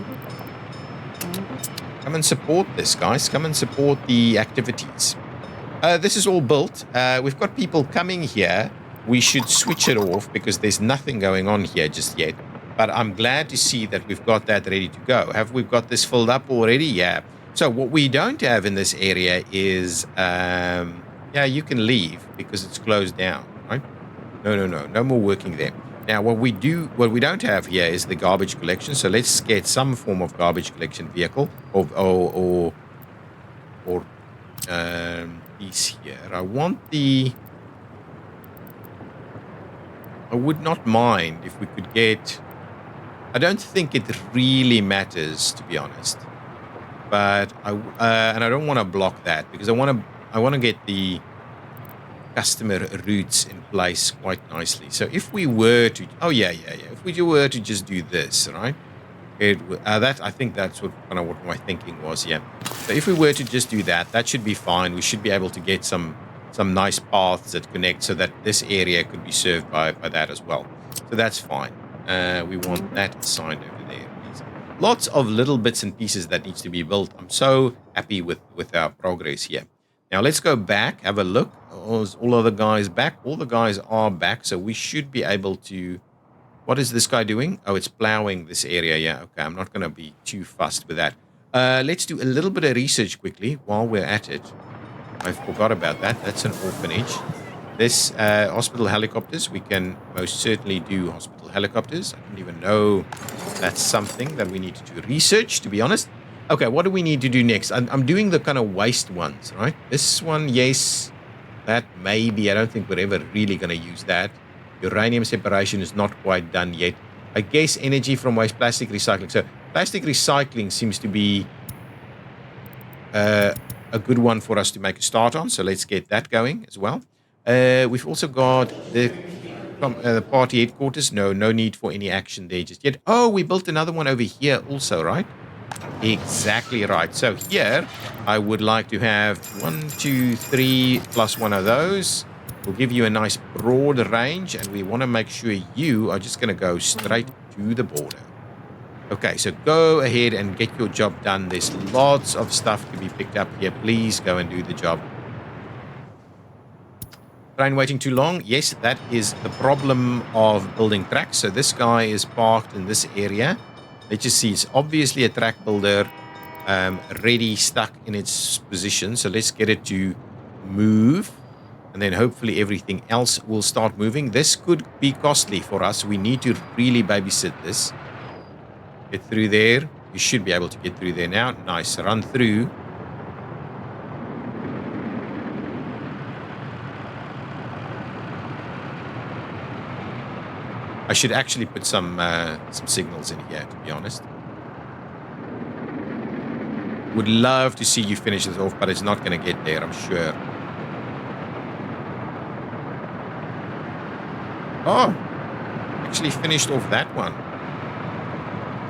Come and support this, guys. Come and support the activities. This is all built. We've got people coming here. We should switch it off because there's nothing going on here just yet. But I'm glad to see that we've got that ready to go. Have we got this filled up already? Yeah. So what we don't have in this area is... yeah, you can leave because it's closed down, right? No more working there. Now, what we don't have here is the garbage collection. So let's get some form of garbage collection vehicle or piece here. I would not mind if we could get. I don't think it really matters, to be honest. But and I don't want to block that because I want to get the customer routes in place quite nicely. So if we were to, if we were to just do this, right? I think that's what my thinking was. Yeah. So if we were to just do that, that should be fine. We should be able to get some nice paths that connect so that this area could be served by that as well. So that's fine. We want that assigned over there. Lots of little bits and pieces that needs to be built. I'm so happy with our progress here. Now let's go back, have a look. Is all of the guys back? All the guys are back, so we should be able to... What is this guy doing? Oh, it's plowing this area. Yeah, okay, I'm not going to be too fussed with that. Let's do a little bit of research quickly while we're at it. I forgot about that. That's an orphanage. This hospital helicopters, we can most certainly do hospital helicopters. I don't even know that's something that we need to do research, to be honest. Okay, what do we need to do next? I'm doing the kind of waste ones, right? This one, yes. That maybe. I don't think we're ever really going to use that. Uranium separation is not quite done yet. I guess energy from waste, plastic recycling. So plastic recycling seems to be a good one for us to make a start on. So let's get that going as well. We've also got the party headquarters. No need for any action there just yet. Oh, we built another one over here also, right? Exactly right. So here, I would like to have 1, 2, 3 plus one of those. We'll give you a nice broad range, and we want to make sure you are just going to go straight to the border. Okay, so go ahead and get your job done. There's lots of stuff to be picked up here. Please go and do the job. Train waiting too long? Yes, that is the problem of building tracks. So this guy is parked in this area. Let's just see. It's obviously a track builder ready, stuck in its position. So let's get it to move. And then hopefully everything else will start moving. This could be costly for us. We need to really babysit this. Get through there. We should be able to get through there now. Nice run through. I should actually put some signals in here, to be honest. Would love to see you finish this off, but it's not going to get there, I'm sure. Oh, actually finished off that one.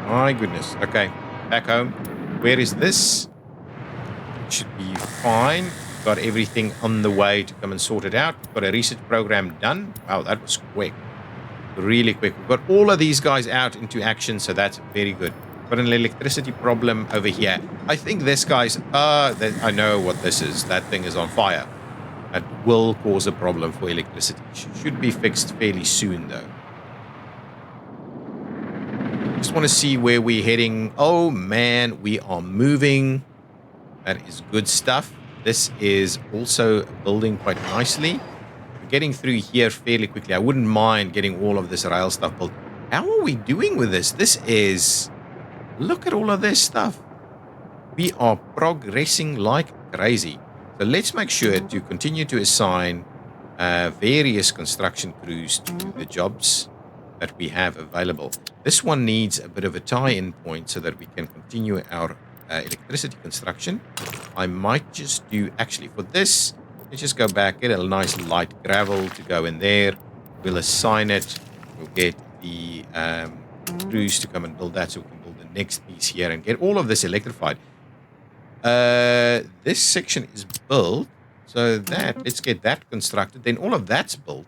My goodness. Okay, back home. Where is this? It should be fine. Got everything on the way to come and sort it out. Got a research program done. Wow, that was quick. Really quick. We've got all of these guys out into action, so that's very good. Got an electricity problem over here. I think this guy's... I know what this is. That thing is on fire. That will cause a problem for electricity. Should be fixed fairly soon, though. Just want to see where we're heading. Oh, man, we are moving. That is good stuff. This is also building quite nicely. We're getting through here fairly quickly. I wouldn't mind getting all of this rail stuff built. How are we doing with this? This is... Look at all of this stuff. We are progressing like crazy. So let's make sure to continue to assign various construction crews to the jobs that we have available. This one needs a bit of a tie-in point so that we can continue our electricity construction. I might just do, actually for this, let's just go back, get a nice light gravel to go in there. We'll assign it. We'll get the crews to come and build that so we can build the next piece here and get all of this electrified. This section is built, so that, let's get that constructed. Then all of that's built.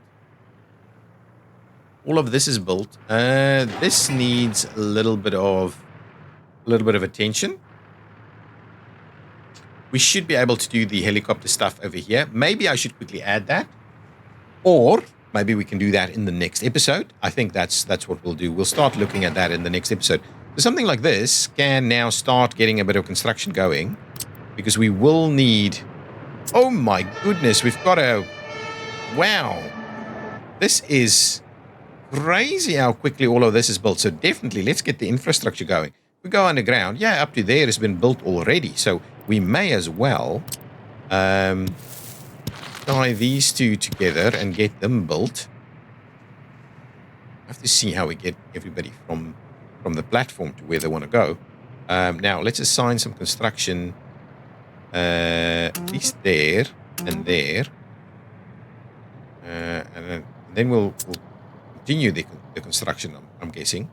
All of this is built. This needs a little bit of attention. We should be able to do the helicopter stuff over here. Maybe I should quickly add that, or maybe we can do that in the next episode. I think that's what we'll do. We'll start looking at that in the next episode. So something like this can now start getting a bit of construction going, because we will need... Oh my goodness, we've got a... Wow. This is crazy how quickly all of this is built. So definitely, let's get the infrastructure going. We go underground. Yeah, up to there has been built already. So we may as well tie these two together and get them built. I have to see how we get everybody from the platform to where they want to go. Now, let's assign some construction at least there and there. And then we'll continue the construction, I'm guessing.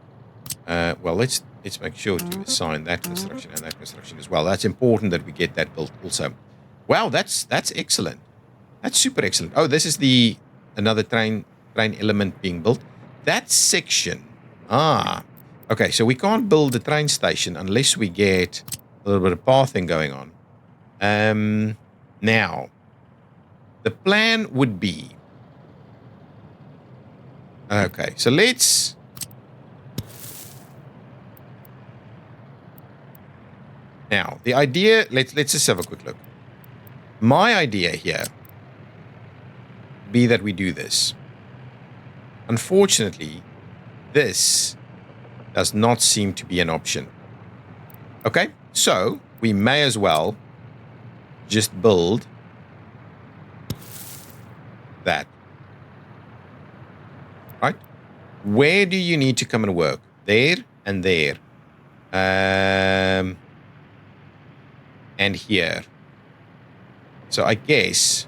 Well, let's make sure to assign that construction and that construction as well. That's important that we get that built also. Wow, that's excellent. That's super excellent. Oh, this is another train element being built. That section. Okay, so we can't build the train station unless we get a little bit of pathing going on. Now, the plan would be... Okay, so let's... Now, the idea... Let's just have a quick look. My idea here be that we do this. Unfortunately, this does not seem to be an option. Okay, so we may as well just build that. Right? Where do you need to come and work? There and there. And here. So I guess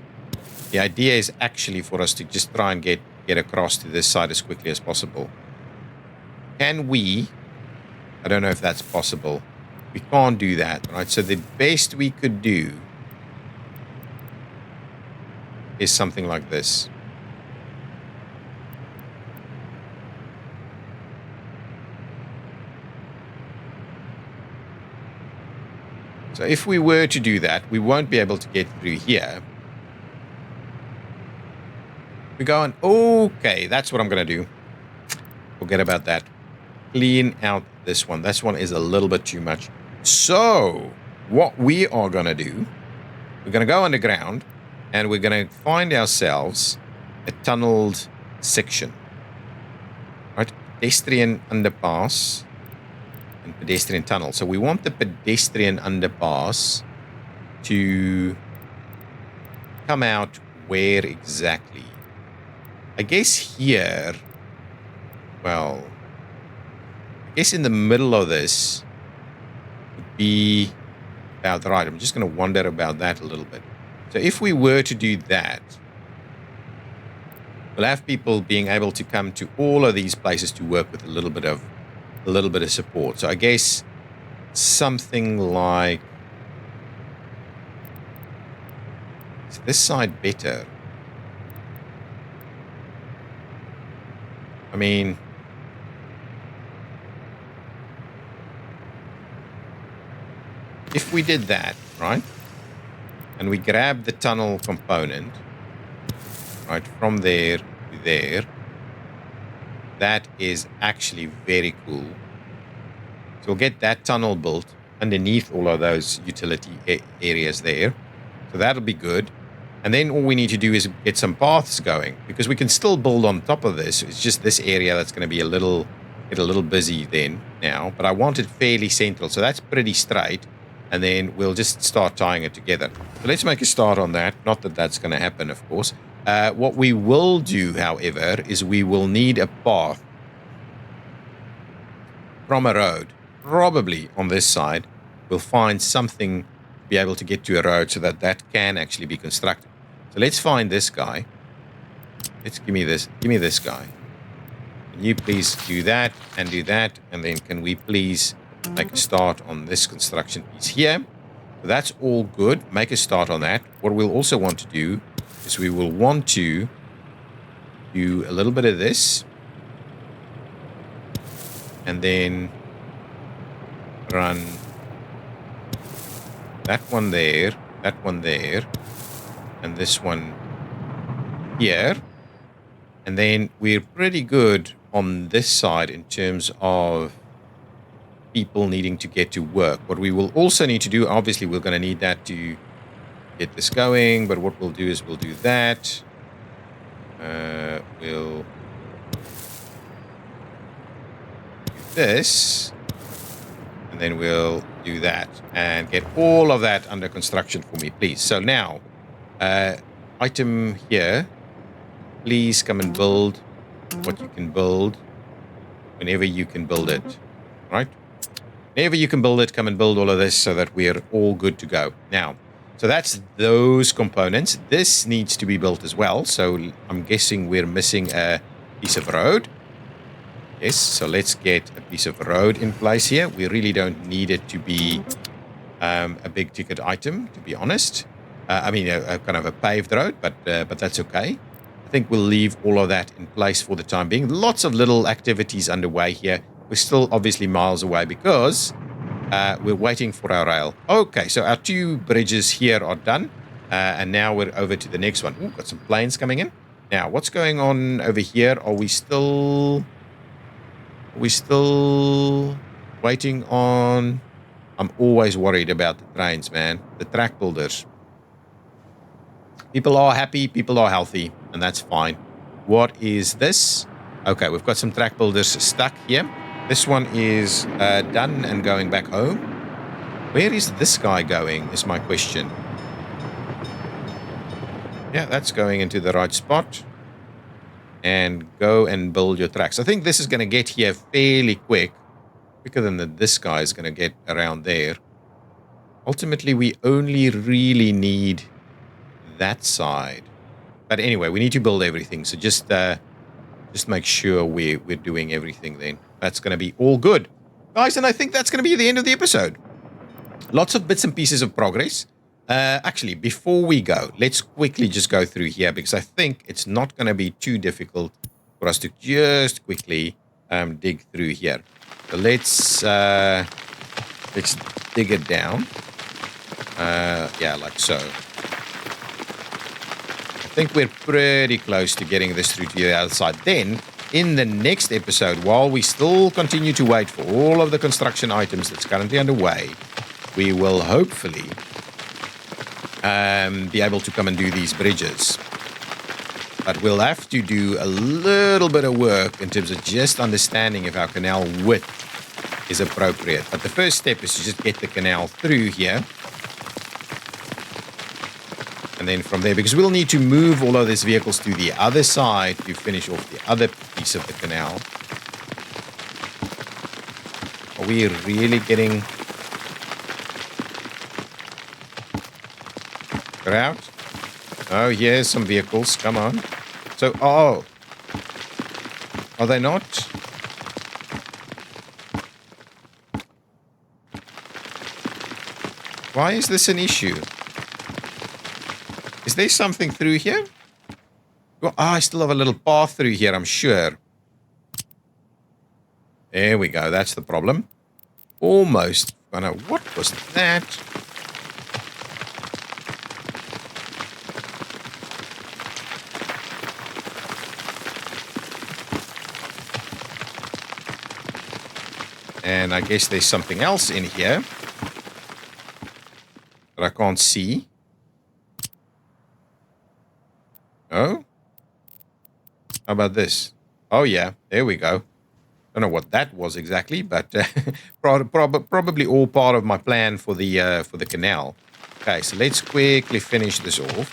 the idea is actually for us to just try and get across to this side as quickly as possible. Can we? I don't know if that's possible. We can't do that, right? So the best we could do is something like this. So if we were to do that, we won't be able to get through here. We're going, okay, that's what I'm going to do. Forget about that. Clean out this one. This one is a little bit too much. So what we are going to do, we're going to go underground and we're going to find ourselves a tunneled section. Right? Pedestrian underpass. and pedestrian tunnel. So we want the pedestrian underpass to come out where exactly? I guess here. Well, I guess in the middle of this would be about right. I'm just going to wonder about that a little bit. So if we were to do that, we'll have people being able to come to all of these places to work with a little bit of support. So I guess something like, is this side better? I mean, if we did that, right, and we grab the tunnel component, right, from there to there, that is actually very cool. So we'll get that tunnel built underneath all of those utility areas there. So that'll be good. And then all we need to do is get some paths going, because we can still build on top of this. It's just this area that's going to be get a little busy then now. But I want it fairly central. So that's pretty straight. And then we'll just start tying it together. So let's make a start on that. Not that that's going to happen, of course. What we will do, however, is we will need a path from a road, probably on this side. We'll find something to be able to get to a road so that that can actually be constructed. So let's find this guy. Give me this guy. Can you please do that? And then can we please make a start on this construction piece here? So that's all good. Make a start on that. What we'll also want to do is we will want to do a little bit of this. And then run that one there, and this one here. And then we're pretty good on this side in terms of people needing to get to work. What we will also need to do, obviously we're going to need that to get this going, but what we'll do is we'll do that. We'll do this, and then we'll do that and get all of that under construction for me, please. So now, item here, please come and build what you can build whenever you can build it, right? Whenever you can build it, come and build all of this so that we're all good to go. Now, so that's those components. This needs to be built as well. So I'm guessing we're missing a piece of road. Yes, so let's get a piece of road in place here. We really don't need it to be a big ticket item, to be honest. I mean, a kind of a paved road, but that's okay. I think we'll leave all of that in place for the time being. Lots of little activities underway here. We're still obviously miles away because we're waiting for our rail. Okay, so our 2 bridges here are done. And now we're over to the next one. Ooh, got some planes coming in. Now, what's going on over here? Are we still waiting on... I'm always worried about the trains, man. The track builders. People are happy, people are healthy, and that's fine. What is this? Okay, we've got some track builders stuck here. This one is done and going back home. Where is this guy going, is my question. Yeah, that's going into the right spot. And go and build your tracks. I think this is going to get here fairly quick. Quicker than this guy is going to get around there. Ultimately, we only really need that side. But anyway, we need to build everything. So just make sure we're doing everything then. That's going to be all good. Guys, and I think that's going to be the end of the episode. Lots of bits and pieces of progress. Actually, before we go, let's quickly just go through here because I think it's not going to be too difficult for us to just quickly dig through here. So let's dig it down. Yeah, like so. I think we're pretty close to getting this through to the other side. Then, in the next episode, while we still continue to wait for all of the construction items that's currently underway, we will hopefully be able to come and do these bridges. But we'll have to do a little bit of work in terms of just understanding if our canal width is appropriate. But the first step is to just get the canal through here. And then from there, because we'll need to move all of these vehicles to the other side to finish off the other piece of the canal. Are we really getting out? Oh, here's some vehicles. Come on. So, oh. Are they not? Why is this an issue? Is there something through here? Well, I still have a little path through here, I'm sure. There we go. That's the problem. Almost. Oh no, what was that? And I guess there's something else in here that I can't see. Oh? How about this? Oh, yeah. There we go. Don't know what that was exactly, but probably all part of my plan for the canal. Okay, so let's quickly finish this off.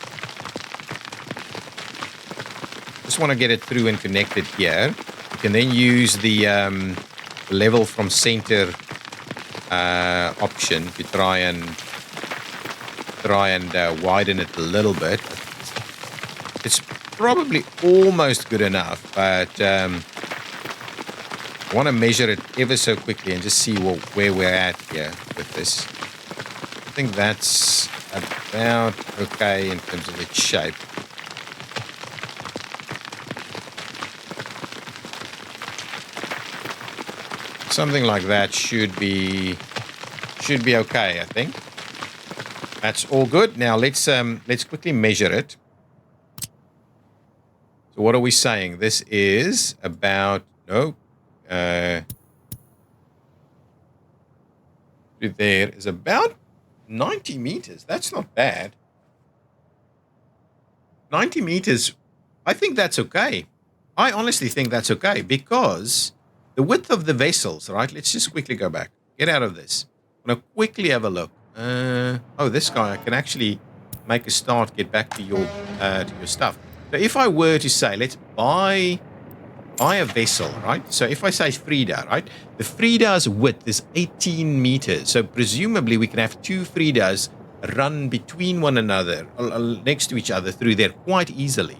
Just want to get it through and connected here. You can then use the level from center option to try and widen it a little bit. It's probably almost good enough, but I want to measure it ever so quickly and just see where we're at here with this. I think that's about okay in terms of its shape. Something like that should be okay, I think. That's all good. Now let's quickly measure it. So what are we saying? This is about there is about 90 meters. That's not bad. 90 meters. I think that's okay. I honestly think that's okay because the width of the vessels, right? Let's just quickly go back. Get out of this. I'm going to quickly have a look. Oh, this guy, I can actually make a start, get back to your stuff. So if I were to say, let's buy a vessel, right? So if I say Frida, right? The Frida's width is 18 meters. So presumably we can have two Fridas run between one another, next to each other through there quite easily.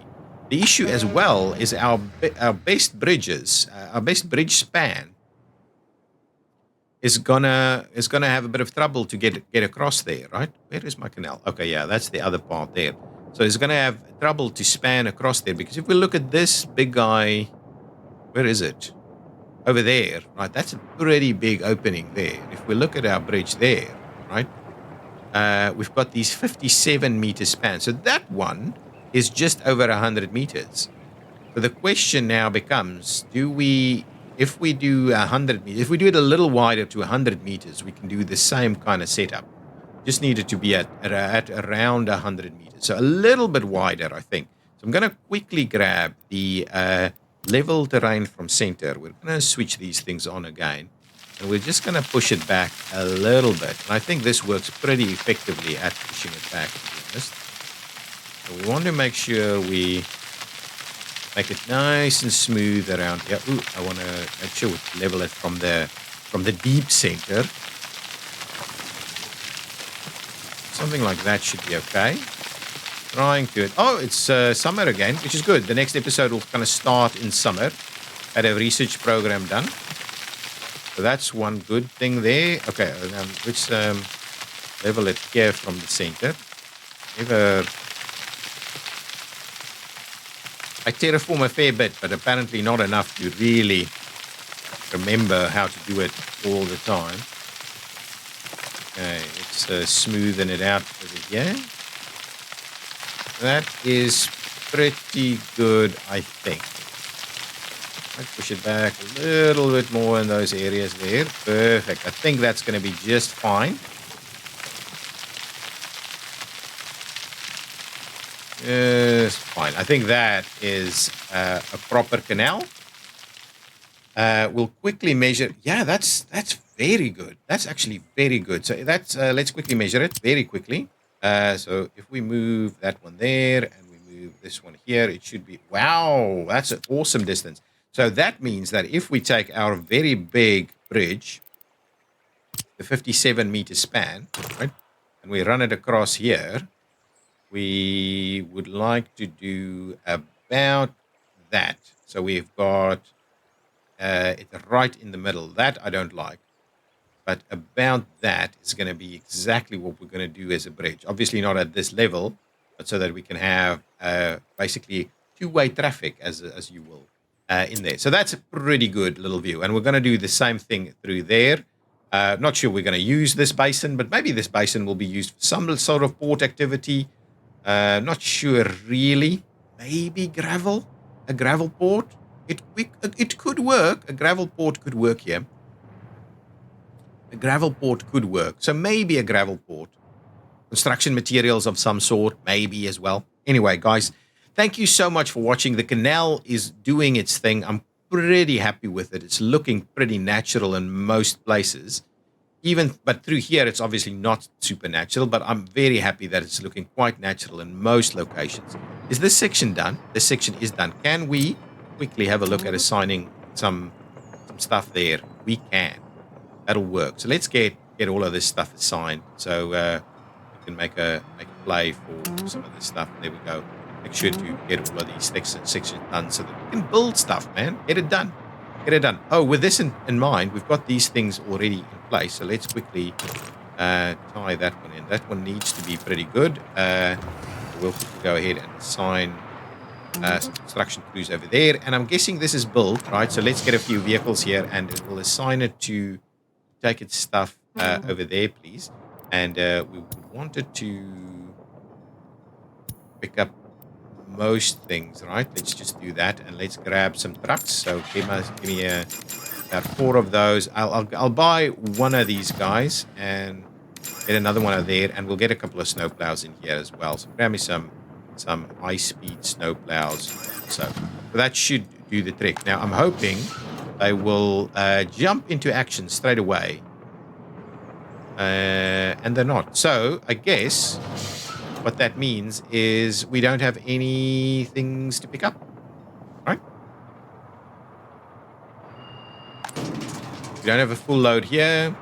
The issue as well is our best bridges, our best bridge span is gonna have a bit of trouble to get across there, right? Where is my canal? Okay, yeah, that's the other part there. So it's gonna have trouble to span across there because if we look at this big guy, where is it? Over there, right? That's a pretty big opening there. If we look at our bridge there, right? We've got these 57 meter spans. So that one is just over 100 meters. So the question now becomes, if we do 100 meters, if we do it a little wider to 100 meters, we can do the same kind of setup. Just need it to be at around 100 meters. So a little bit wider, I think. So I'm going to quickly grab the level terrain from center. We're going to switch these things on again. And we're just going to push it back a little bit. And I think this works pretty effectively at pushing it back, to be honest. So we want to make sure we make it nice and smooth around here. Ooh, I want to make sure we level it from the deep center. Something like that should be okay. Trying to... Oh, it's summer again, which is good. The next episode will kind of start in summer. Had a research program done. So that's one good thing there. Okay, let's level it here from the center. I terraform a fair bit, but apparently not enough to really remember how to do it all the time. Okay, let's smoothen it out over here. That is pretty good, I think. I'll push it back a little bit more in those areas there. Perfect. I think that's going to be just fine. Just fine. I think that is a proper canal. We'll quickly measure. Yeah, that's very good. That's actually very good. So that's let's quickly measure it very quickly. So if we move that one there and we move this one here, it should be, wow, that's an awesome distance. So that means that if we take our very big bridge, the 57-meter span, right, and we run it across here, we would like to do about that. So we've got it right in the middle. That I don't like. But about that is going to be exactly what we're going to do as a bridge. Obviously not at this level, but so that we can have basically two-way traffic, as you will, in there. So that's a pretty good little view. And we're going to do the same thing through there. Not sure we're going to use this basin, but maybe this basin will be used for some sort of port activity. Not sure really. Maybe gravel, a gravel port. It could work. A gravel port could work here. A gravel port could work. So maybe a gravel port. Construction materials of some sort, maybe as well. Anyway, guys, thank you so much for watching. The canal is doing its thing. I'm pretty happy with it. It's looking pretty natural in most places. But through here, it's obviously not supernatural, but I'm very happy that it's looking quite natural in most locations. Is this section done? This section is done. Can we quickly have a look at assigning some stuff there? We can. That'll work. So let's get all of this stuff assigned. So we can make a play for some of this stuff. There we go. Make sure to get all of these sections done so that we can build stuff, man. Get it done. Get it done. Oh, with this in mind, we've got these things already in place. So let's quickly tie that one in. That one needs to be pretty good. We'll go ahead and assign some construction crews over there. And I'm guessing this is built, right? So let's get a few vehicles here and it will assign it to take its stuff over there, please. And we would want it to pick up most things, right? Let's just do that, and let's grab some trucks. So give me about 4 of those. I'll buy one of these guys and get another one over there, and we'll get a couple of snowplows in here as well. So grab me some high-speed snowplows. So that should do the trick. Now I'm hoping they will jump into action straight away, and they're not. So I guess what that means is we don't have any things to pick up, right? We don't have a full load here.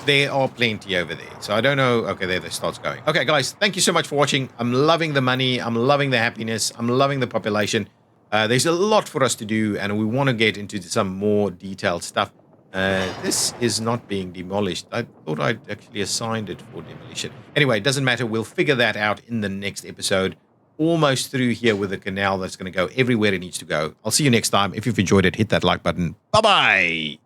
There are plenty over there. So I don't know. Okay, there starts going. Okay, guys, thank you so much for watching. I'm loving the money. I'm loving the happiness. I'm loving the population. There's a lot for us to do, and we want to get into some more detailed stuff. This is not being demolished. I thought I'd actually assigned it for demolition. Anyway, it doesn't matter. We'll figure that out in the next episode. Almost through here with a canal that's going to go everywhere it needs to go. I'll see you next time. If you've enjoyed it, hit that like button. Bye-bye.